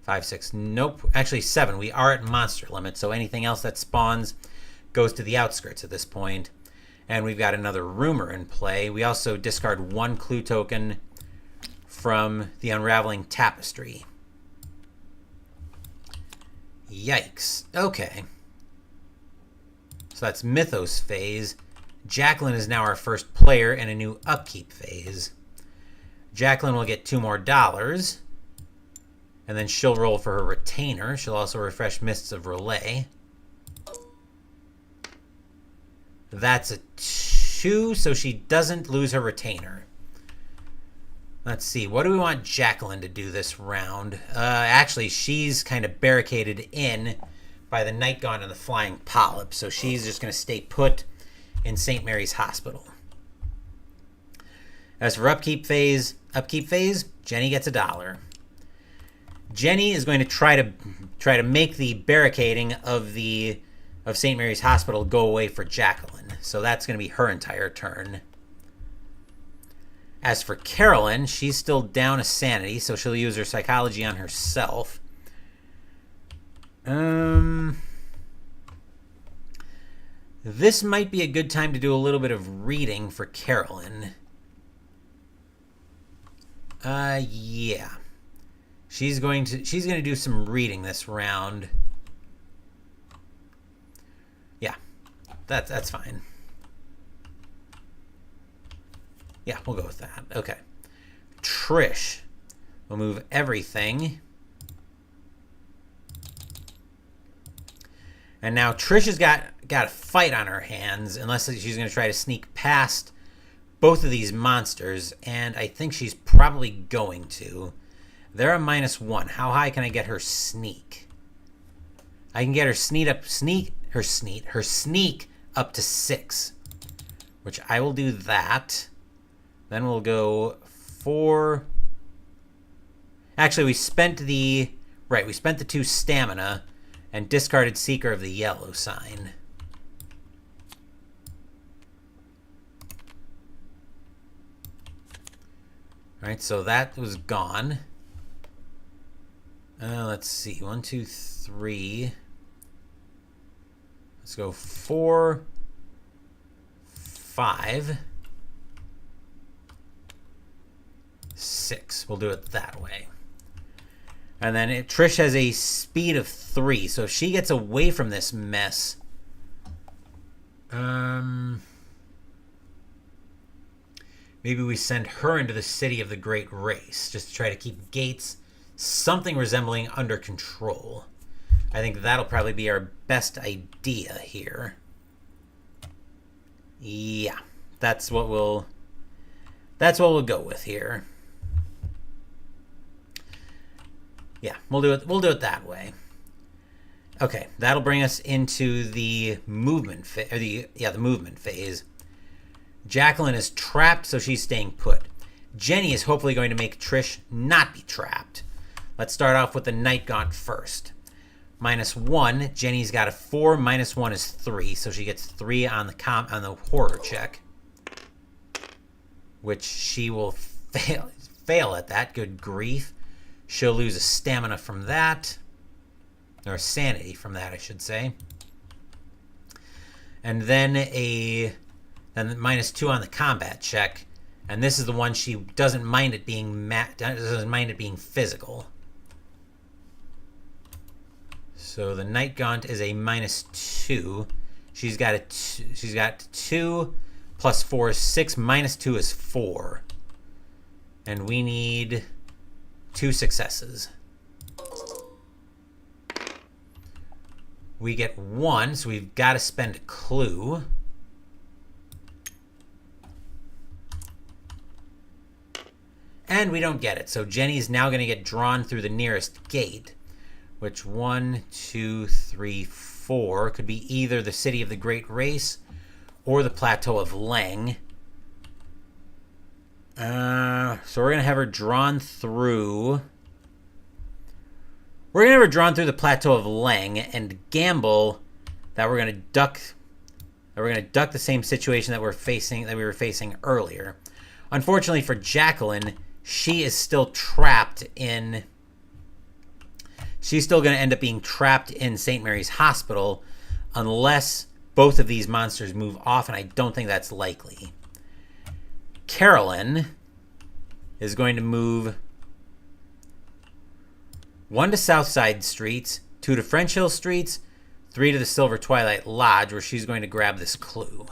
5, 6. Nope. Actually, 7. We are at monster limit. So anything else that spawns goes to the outskirts at this point. And we've got another rumor in play. We also discard 1 clue token from the Unraveling Tapestry. Yikes. Okay. So that's Mythos phase. Jacqueline is now our first player in a new upkeep phase. Jacqueline will get 2 more dollars. And then she'll roll for her retainer. She'll also refresh Mists of Relay. That's a 2, so she doesn't lose her retainer. Let's see. What do we want Jacqueline to do this round? Actually, she's kind of barricaded in by the Night Gaunt and the Flying Polyp, so she's just going to stay put in St. Mary's Hospital. As for upkeep phase, Jenny gets $1. Jenny is going to try to make the barricading of St. Mary's Hospital go away for Jacqueline. So that's going to be her entire turn. As for Carolyn, she's still down a sanity, so she'll use her psychology on herself. This might be a good time to do a little bit of reading for Carolyn. Yeah. She's going to do some reading this round. Yeah. That's fine. Yeah, we'll go with that. Okay. Trish. We'll move everything. And now Trish has got a fight on her hands, unless she's going to try to sneak past both of these monsters, and I think she's probably going to. They're a -1. How high can I get her sneak? I can get her sneak up to 6, which I will do that. Then we'll go 4. Actually, we spent the 2 stamina and discarded Seeker of the Yellow Sign. All right, so that was gone. Let's see. 1, 2, 3. Let's go 4, 5, 6. We'll do it that way. And then Trish has a speed of 3. So if she gets away from this mess... maybe we send her into the city of the Great Race, just to try to keep Gates something resembling under control. I think that'll probably be our best idea here. Yeah, that's what we'll go with here. Yeah, we'll do it that way. Okay, that'll bring us into the movement the movement phase. Jacqueline is trapped, so she's staying put. Jenny is hopefully going to make Trish not be trapped. Let's start off with the Night Gaunt first. -1, Jenny's got a 4, -1 is 3, so she gets 3 on the horror check. Which she will fail at that, good grief. She'll lose a stamina from that. Or sanity from that, I should say. And then -2 on the combat check, and this is the one she doesn't mind it being physical. So the Night Gaunt is a -2. She's got 2 plus 4 is 6, -2 is 4, and we need 2 successes. We get 1, so we've got to spend a clue. And we don't get it. So Jenny's now going to get drawn through the nearest gate, which 1, 2, 3, 4 could be either the City of the Great Race or the Plateau of Leng. So we're going to have her drawn through... We're going to have her drawn through the Plateau of Leng and gamble that we're going to duck the same situation that we were facing earlier. Unfortunately for Jacqueline, she is still trapped in... She's still going to end up being trapped in St. Mary's Hospital unless both of these monsters move off, and I don't think that's likely. Carolyn is going to move 1 to Southside Streets, 2 to French Hill Streets, 3 to the Silver Twilight Lodge, where she's going to grab this clue.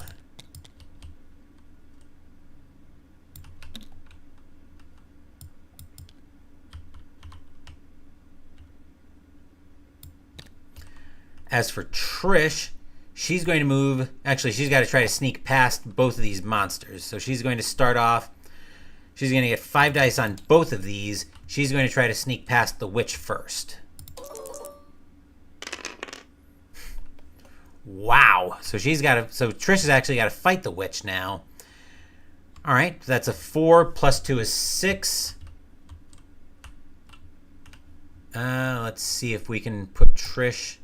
As for Trish, she's going to move... Actually, she's got to try to sneak past both of these monsters. So she's going to start off... She's going to get 5 dice on both of these. She's going to try to sneak past the witch first. Wow. So Trish has actually got to fight the witch now. All right. That's a 4 plus 2 is 6. Let's see if we can put Trish...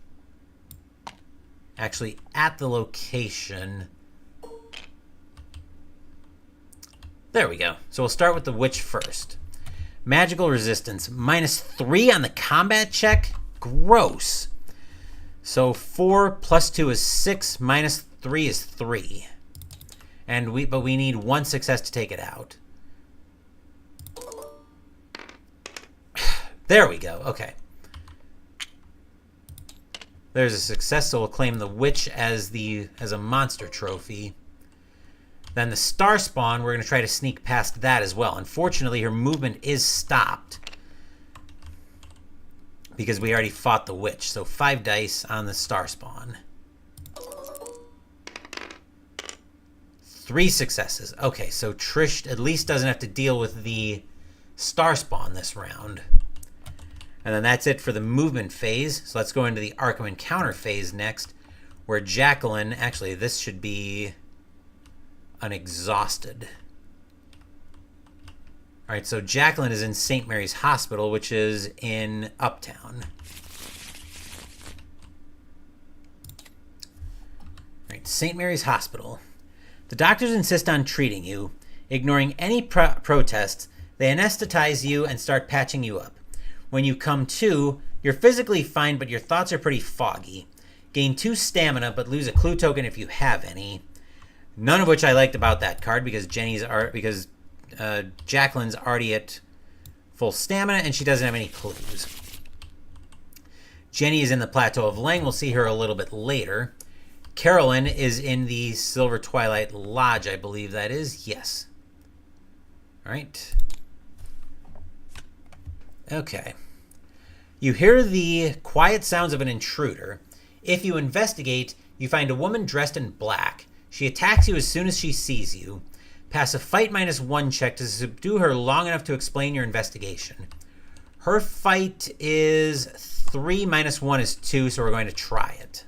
actually at the location. There we go. So we'll start with the witch first. Magical resistance, -3 on the combat check. Gross. So 4 plus 2 is 6, -3 is 3. But we need 1 success to take it out. There we go. Okay. There's a success, so we'll claim the witch as a monster trophy. Then the star spawn, we're going to try to sneak past that as well. Unfortunately, her movement is stopped because we already fought the witch. So 5 dice on the star spawn. 3 successes. Okay, so Trish at least doesn't have to deal with the star spawn this round. And then that's it for the movement phase. So let's go into the Arkham Encounter phase next, where Jacqueline... Actually, this should be unexhausted. All right, so Jacqueline is in St. Mary's Hospital, which is in Uptown. All right, St. Mary's Hospital. The doctors insist on treating you, ignoring any protests They anesthetize you and start patching you up. When you come to, you're physically fine, but your thoughts are pretty foggy. Gain 2 stamina, but lose a clue token if you have any. None of which I liked about that card because Jacqueline's already at full stamina and she doesn't have any clues. Jenny is in the Plateau of Leng. We'll see her a little bit later. Carolyn is in the Silver Twilight Lodge, I believe that is. Yes. All right. Okay. You hear the quiet sounds of an intruder. If you investigate, you find a woman dressed in black. She attacks you as soon as she sees you. Pass a fight -1 check to subdue her long enough to explain your investigation. Her fight is 3 -1 is 2, so we're going to try it.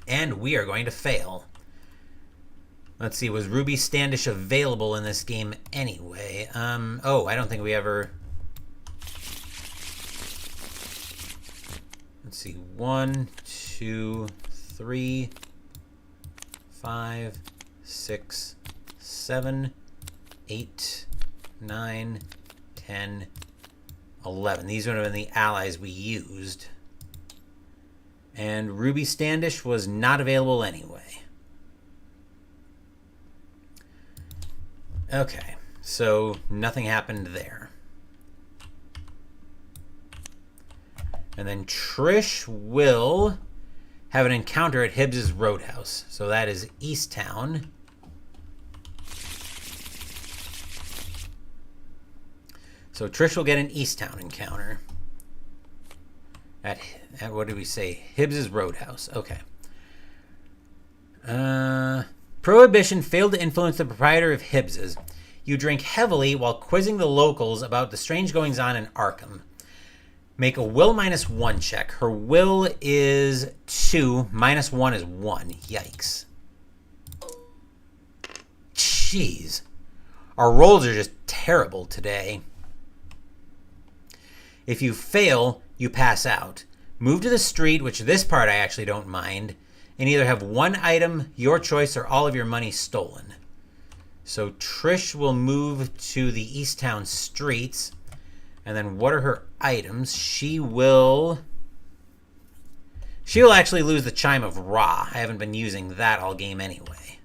And we are going to fail. Let's see, was Ruby Standish available in this game anyway? Oh, I don't think we ever... Let's see, 1, 2, 3, 5, 6, 7, 8, 9, 10, 11. These would have been the allies we used. And Ruby Standish was not available anyway. Okay, so nothing happened there. And then Trish will have an encounter at Hibbs's Roadhouse. So that is Easttown. So Trish will get an Easttown encounter. At what did we say? Hibbs's Roadhouse. Okay. Prohibition failed to influence the proprietor of Hibbs's. You drink heavily while quizzing the locals about the strange goings-on in Arkham. Make a will -1 check. Her will is 2. -1 is 1. Yikes. Jeez. Our rolls are just terrible today. If you fail, you pass out. Move to the street, which this part I actually don't mind, and either have one item, your choice, or all of your money stolen. So Trish will move to the Easttown streets. And then what are her items? She will actually lose the Chime of Ra. I haven't been using that all game anyway.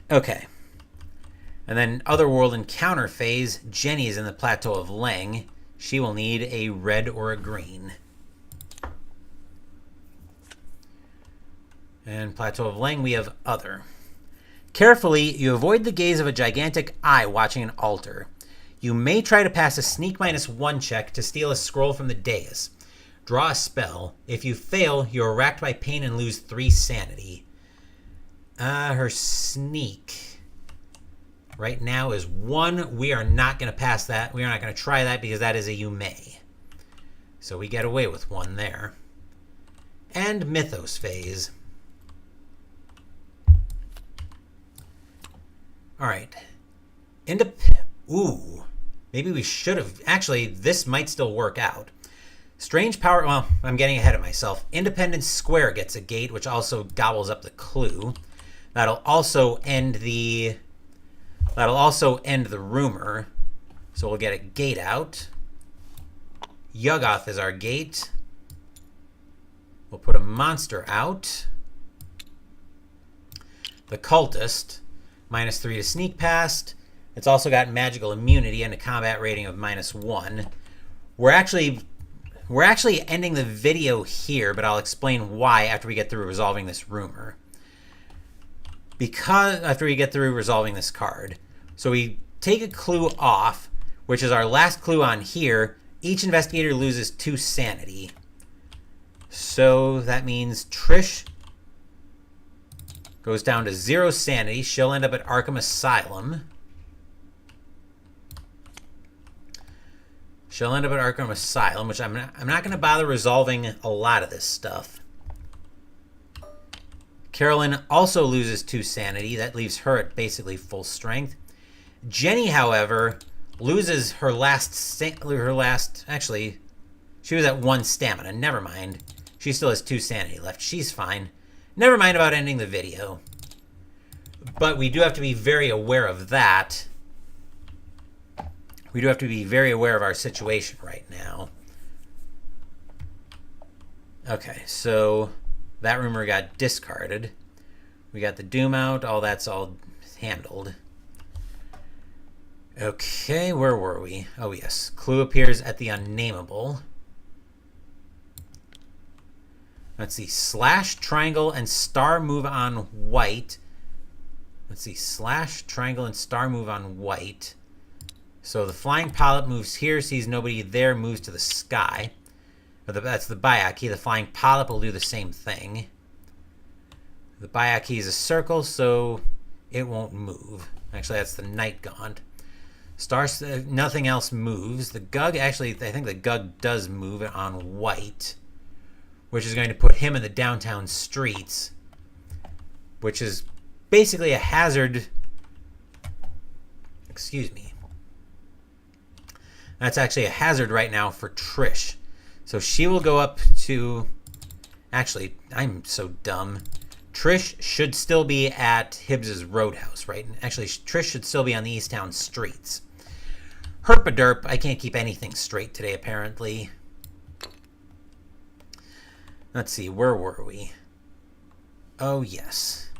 Okay. And then Otherworld Encounter phase, Jenny is in the Plateau of Leng. She will need a red or a green. And Plateau of Leng, we have Other. Carefully, you avoid the gaze of a gigantic eye watching an altar. You may try to pass a sneak -1 check to steal a scroll from the dais. Draw a spell. If you fail, you are racked by pain and lose 3 sanity. Her sneak right now is 1. We are not going to pass that. We are not going to try that because that is a you may. So we get away with 1 there. And Mythos phase. All right. Ooh. Maybe we should have... Actually, this might still work out. Strange power... Well, I'm getting ahead of myself. Independence Square gets a gate, which also gobbles up the clue. That'll also end the rumor. So we'll get a gate out. Yog-Sothoth is our gate. We'll put a monster out. The Cultist. -3 to sneak past. It's also got magical immunity and a combat rating of -1. We're actually ending the video here, but I'll explain why after we get through resolving this rumor. After we get through resolving this card. So we take a clue off, which is our last clue on here. Each investigator loses 2 sanity. So that means Trish goes down to 0 sanity. She'll end up at Arkham Asylum. Which I'm not going to bother resolving a lot of this stuff. Carolyn also loses 2 sanity. That leaves her at basically full strength. Jenny, however, loses her last... Actually, she was at 1 stamina. Never mind. She still has 2 sanity left. She's fine. Never mind about ending the video. But we do have to be very aware of that. We do have to be very aware of our situation right now. Okay, so that rumor got discarded. We got the Doom out. All that's all handled. Okay, where were we? Oh, yes. Clue appears at the unnameable. Let's see. Slash, triangle, and star move on white. Let's see. Slash, triangle, and star move on white. So the flying polyp moves here, sees nobody there, moves to the sky. That's the Byakhee. The flying polyp will do the same thing. The Byakhee is a circle, so it won't move. Actually, that's the Night Gaunt. Nothing else moves. The Gug, actually, I think the Gug does move on white, which is going to put him in the downtown streets, which is basically a hazard. Excuse me. That's actually a hazard right now for Trish. So she will go up to... Actually, I'm so dumb. Trish should still be at Hibbs's Roadhouse, right? Actually, Trish should still be on the Easttown streets. Herpaderp, I can't keep anything straight today, apparently. Let's see, where were we? Oh, yes.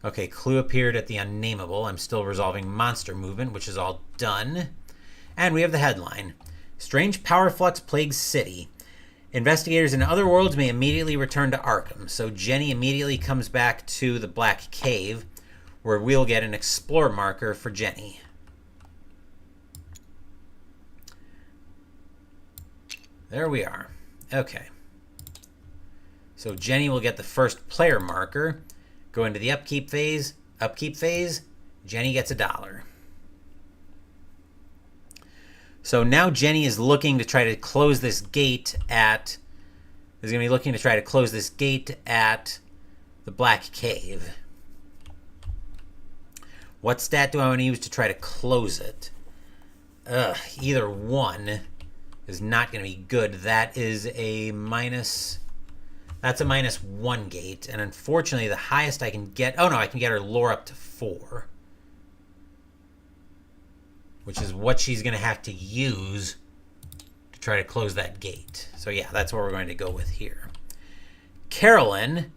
Okay, clue appeared at the unnameable. I'm still resolving monster movement, which is all done. And we have the headline. Strange power flux plagues city. Investigators in other worlds may immediately return to Arkham. So Jenny immediately comes back to the Black Cave, where we'll get an explore marker for Jenny. There we are. Okay. So Jenny will get the first player marker. Go into the upkeep phase. Upkeep phase. Jenny gets $1. So now Jenny is looking to try to close this gate at... is going to be looking to try to close this gate at the Black Cave. What stat do I want to use to try to close it? Either one is not going to be good. That is a minus... That's a -1 gate. And unfortunately, the highest I can get... Oh, no, I can get her lore up to 4. Which is what she's going to have to use to try to close that gate. So yeah, that's what we're going to go with here. Carolyn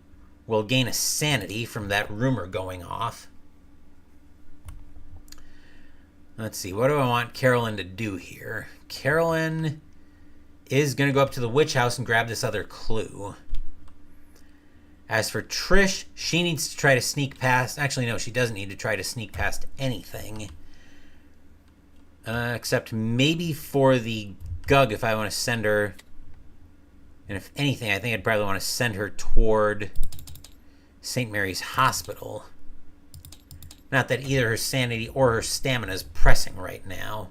will gain a sanity from that rumor going off. Let's see, what do I want Carolyn to do here? Carolyn is going to go up to the witch house and grab this other clue. As for Trish, she needs to try to sneak past... Actually, no, she doesn't need to try to sneak past anything. Except maybe for the Gug if I want to send her. And if anything, I think I'd probably want to send her toward St. Mary's Hospital. Not that either her sanity or her stamina is pressing right now.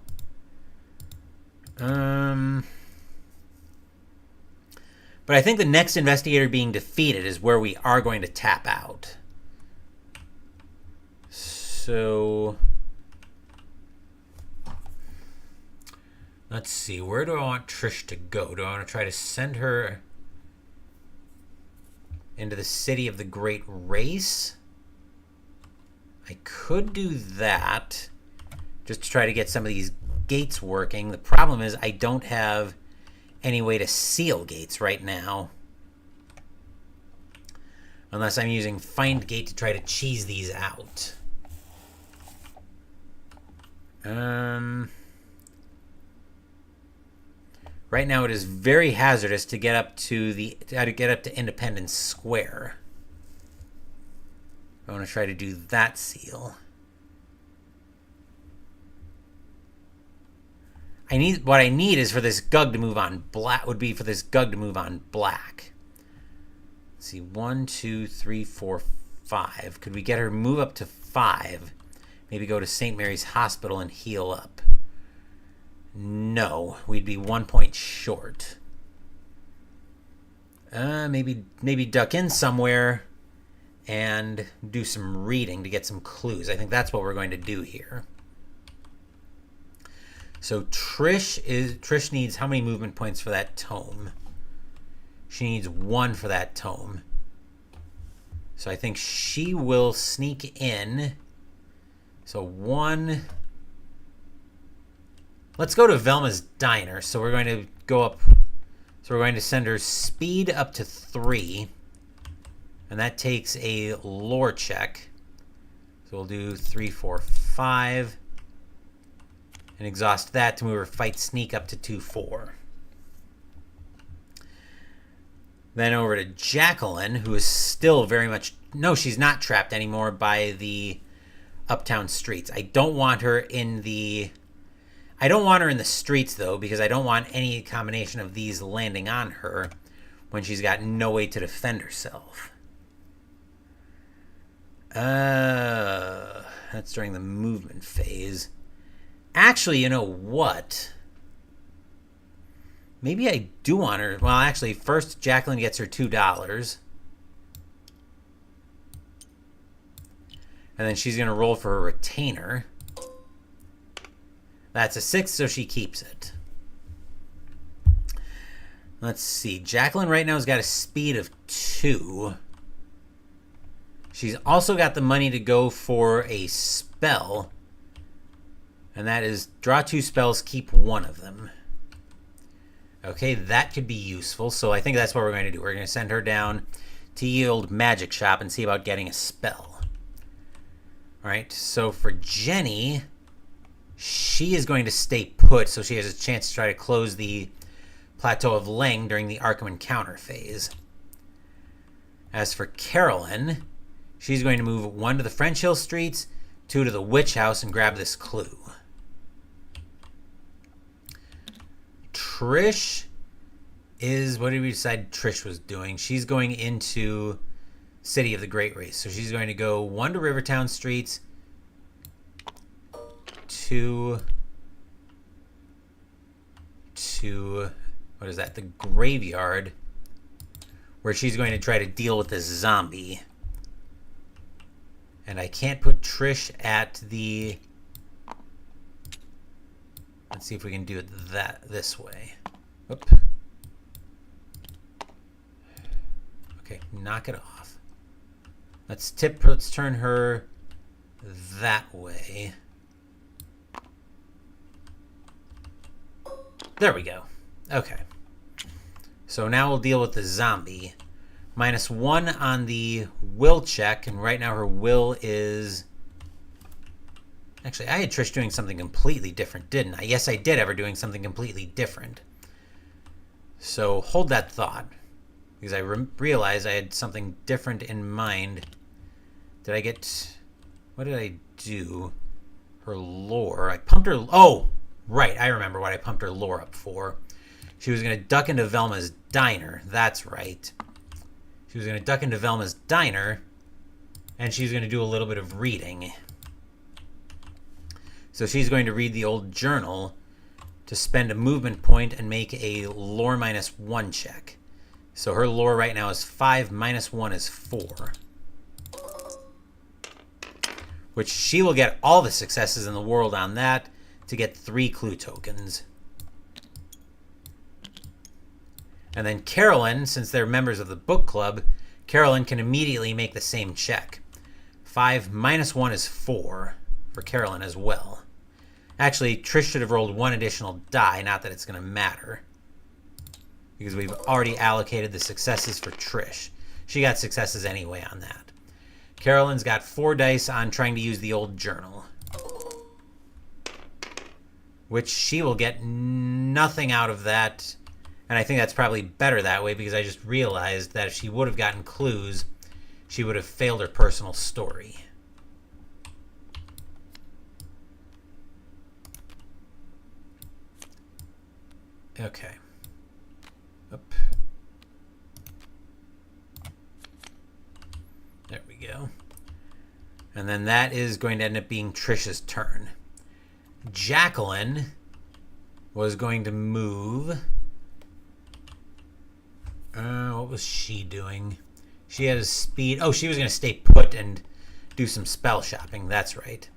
But I think the next investigator being defeated is where we are going to tap out. So... let's see, where do I want Trish to go? Do I want to try to send her into the city of the Great Race? I could do that, just to try to get some of these gates working. The problem is I don't have any way to seal gates right now. Unless I'm using Find Gate to try to cheese these out. Right now, it is very hazardous to get up to Independence Square. I want to try to do that seal. What I need is for this Gug to move on black. Would be for this Gug to move on black. Let's see, 1, 2, 3, 4, 5. Could we get her move up to 5? Maybe go to St. Mary's Hospital and heal up. No, we'd be 1 point short. Maybe duck in somewhere and do some reading to get some clues. I think that's what we're going to do here. So Trish needs how many movement points for that tome? She needs 1 for that tome. So I think she will sneak in. So 1. Let's go to Velma's Diner. So we're going to go up. So we're going to send her speed up to 3. And that takes a lore check. So we'll do 3, 4, 5. And exhaust that to move her fight sneak up to 2, 4. Then over to Jacqueline, who is still very much... No, she's not trapped anymore by the uptown streets. I don't want her in the streets, though, because I don't want any combination of these landing on her when she's got no way to defend herself. That's during the movement phase. Actually, you know what? Maybe I do want her. Well, actually, first Jacqueline gets her $2. And then she's going to roll for a retainer. That's a 6, so she keeps it. Let's see. Jacqueline right now has got a speed of 2. She's also got the money to go for a spell. And that is draw 2 spells, keep 1 of them. Okay, that could be useful. So I think that's what we're going to do. We're going to send her down to Yield Magic Shop and see about getting a spell. All right, so for Jenny, she is going to stay put so she has a chance to try to close the Plateau of Leng during the Arkham Encounter phase. As for Carolyn, she's going to move 1 to the French Hill Streets, 2 to the Witch House, and grab this clue. Trish is... What did we decide Trish was doing? She's going into City of the Great Race. So she's going to go 1 to Rivertown Streets, 2 to... What is that? The Graveyard, where she's going to try to deal with this zombie. And I can't put Trish at the... Let's see if we can do it this way. Oop. Okay, knock it off. Let's turn her that way. There we go. Okay. So now we'll deal with the zombie. -1 on the will check, and right now her will is... Actually, I had Trish doing something completely different, didn't I? Yes, I did have her doing something completely different. So hold that thought, because I realized I had something different in mind. Did I get... What did I do? Her lore. I pumped her... Oh, right. I remember what I pumped her lore up for. She was going to duck into Velma's Diner. That's right. She was going to duck into Velma's Diner, and she's going to do a little bit of reading. So she's going to read the old journal to spend a movement point and make a lore -1 check. So her lore right now is 5, -1 is 4. Which she will get all the successes in the world on that to get 3 clue tokens. And then Carolyn, since they're members of the book club, Carolyn can immediately make the same check. 5 -1 is 4 for Carolyn as well. Actually, Trish should have rolled 1 additional die, not that it's going to matter, because we've already allocated the successes for Trish. She got successes anyway on that. Carolyn's got 4 dice on trying to use the old journal, which she will get nothing out of that. And I think that's probably better that way, because I just realized that if she would have gotten clues, she would have failed her personal story. Okay. Up. There we go. And then that is going to end up being Trish's turn. Jacqueline was going to move... what was she doing? She had a speed... Oh, she was going to stay put and do some spell shopping. That's right.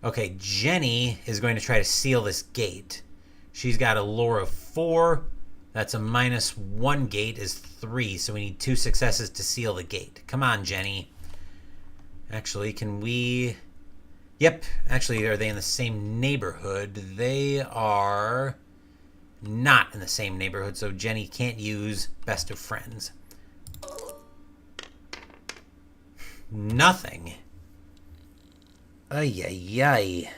Okay, Jenny is going to try to seal this gate. She's got a lore of 4. That's a -1 gate is 3, so we need 2 successes to seal the gate. Come on, Jenny. Actually, can we... Yep, actually, are they in the same neighborhood? They are not in the same neighborhood, so Jenny can't use Best of Friends. Nothing. Ay, ay, ay.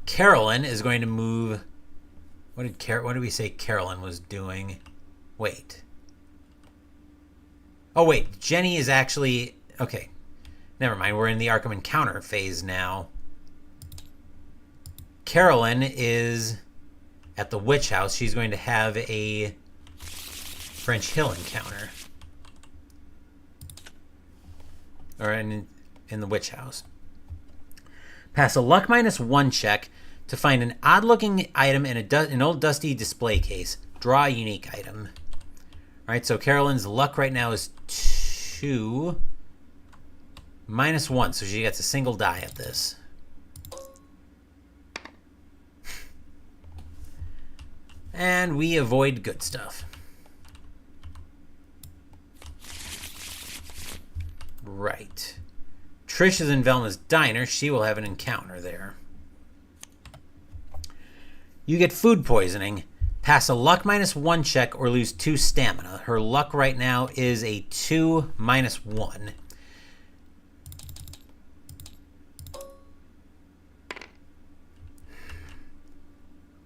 Carolyn is going to move... What did we say Carolyn was doing? Wait. Oh, wait. Jenny is actually... Okay. Never mind. We're in the Arkham Encounter phase now. Carolyn is at the Witch House. She's going to have a French Hill encounter. Or in the Witch House. Pass a luck -1 check to find an odd-looking item in an old dusty display case. Draw a unique item. All right, so Carolyn's luck right now is 2. -1, so she gets a single die at this. And we avoid good stuff. Right. Trish is in Velma's diner. She will have an encounter there. You get food poisoning. Pass a luck -1 check or lose 2 stamina. Her luck right now is a 2 -1.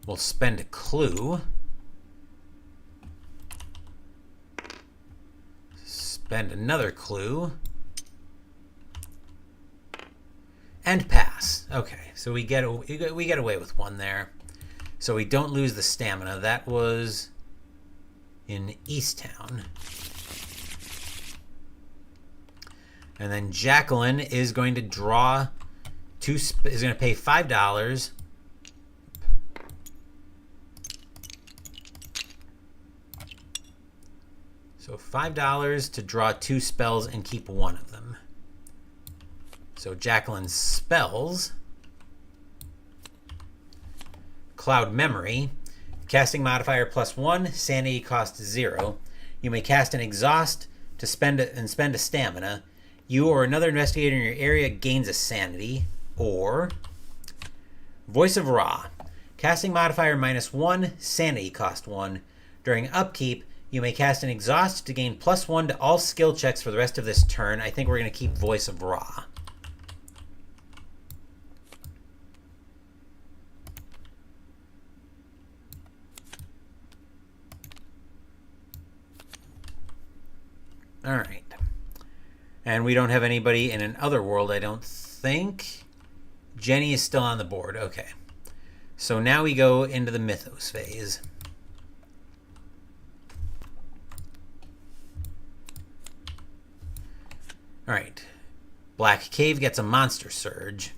We'll spend a clue. Spend another clue. And pass. Okay, so we get away with 1 there. So we don't lose the stamina. That was in Easttown. And then Jacqueline is going to draw is going to pay $5. So $5 to draw 2 spells and keep 1 of them. So Jacqueline's spells. Cloud Memory. Casting modifier +1. Sanity cost 0. You may cast an Exhaust to spend a stamina. You or another investigator in your area gains a sanity. Or Voice of Ra. Casting modifier -1. Sanity cost 1. During upkeep, you may cast an Exhaust to gain +1 to all skill checks for the rest of this turn. I think we're going to keep Voice of Ra. All right. And we don't have anybody in an other world, I don't think. Jenny is still on the board. Okay. So now we go into the Mythos phase. All right. Black Cave gets a Monster Surge,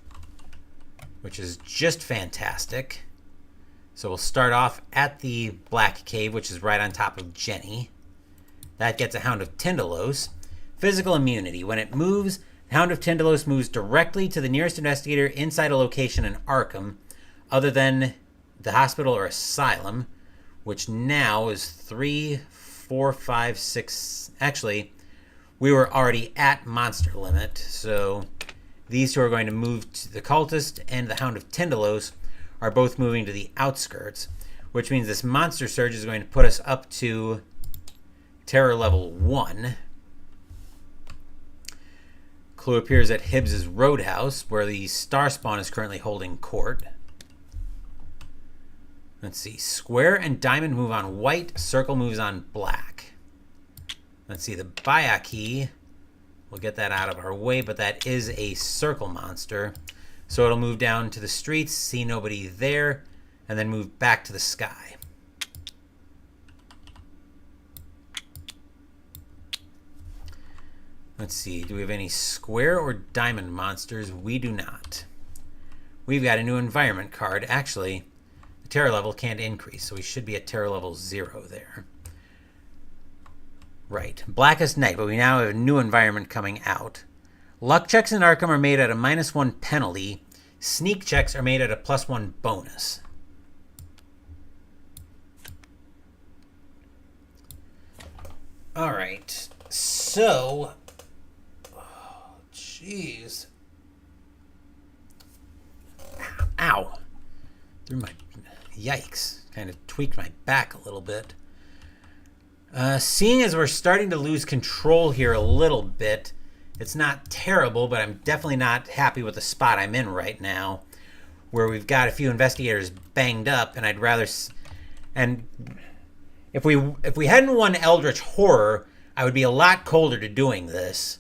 which is just fantastic. So we'll start off at the Black Cave, which is right on top of Jenny. That gets a Hound of Tindalos. Physical immunity. When it moves, the Hound of Tindalos moves directly to the nearest investigator inside a location in Arkham, other than the hospital or asylum, which now is 3, 4, 5, 6. Actually, we were already at monster limit, so these two are going to move to the Cultist, and the Hound of Tindalos are both moving to the outskirts, which means this Monster Surge is going to put us up to Terror level 1. Clue appears at Hibbs's Roadhouse, where the Star Spawn is currently holding court. Let's see. Square and diamond move on white. Circle moves on black. Let's see. The Bayaki. We'll get that out of our way, but that is a circle monster. So it'll move down to the streets, see nobody there, and then move back to the sky. Let's see, do we have any square or diamond monsters? We do not. We've got a new environment card. Actually, the terror level can't increase, so we should be at terror level 0 there. Right, Blackest Night, but we now have a new environment coming out. Luck checks in Arkham are made at a -1 penalty. Sneak checks are made at a +1 bonus. All right. So, jeez. Ow. Through my, yikes. Kind of tweaked my back a little bit. Seeing as we're starting to lose control here a little bit, it's not terrible, but I'm definitely not happy with the spot I'm in right now, where we've got a few investigators banged up, and I'd rather... And if we hadn't won Eldritch Horror, I would be a lot colder to doing this.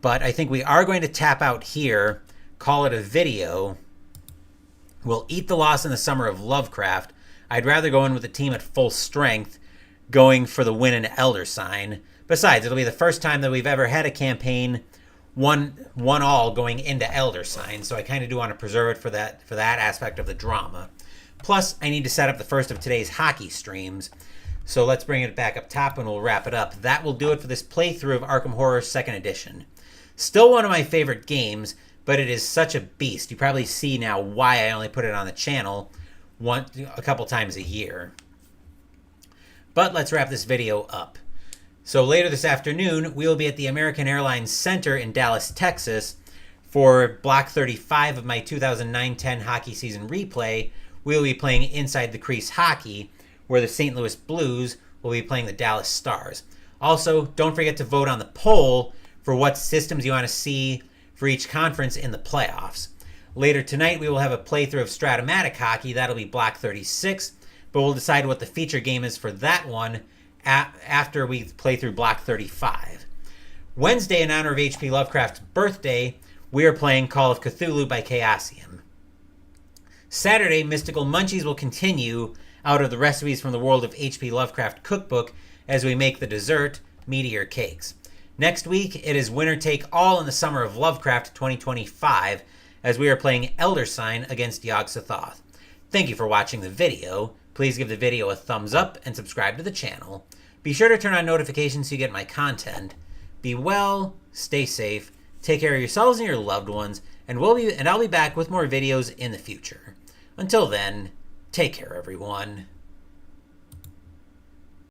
But I think we are going to tap out here, call it a video. We'll eat the loss in the Summer of Lovecraft. I'd rather go in with the team at full strength, going for the win in Elder Sign. Besides, it'll be the first time that we've ever had a campaign one all going into Elder Sign, so I kind of do want to preserve it for that aspect of the drama. Plus, I need to set up the first of today's hockey streams, so let's bring it back up top and we'll wrap it up. That will do it for this playthrough of Arkham Horror 2nd Edition. Still one of my favorite games, but it is such a beast. You probably see now why I only put it on the channel a couple times a year. But let's wrap this video up. So later this afternoon, we will be at the American Airlines Center in Dallas, Texas for Block 35 of my 2009-10 hockey season replay. We will be playing Inside the Crease Hockey, where the St. Louis Blues will be playing the Dallas Stars. Also, don't forget to vote on the poll for what systems you want to see for each conference in the playoffs. Later tonight, we will have a playthrough of Stratomatic Hockey. That'll be Block 36, but we'll decide what the feature game is for that one after we play through Block 35. Wednesday, in honor of H.P. Lovecraft's birthday, we are playing Call of Cthulhu by Chaosium. Saturday, Mystical Munchies will continue out of the recipes from the World of H.P. Lovecraft cookbook as we make the dessert, Meteor Cakes. Next week, it is winner take all in the Summer of Lovecraft 2025 as we are playing Elder Sign against Yog-Sothoth. Thank you for watching the video. Please give the video a thumbs up and subscribe to the channel. Be sure to turn on notifications so you get my content. Be well, stay safe, take care of yourselves and your loved ones, and I'll be back with more videos in the future. Until then, take care everyone.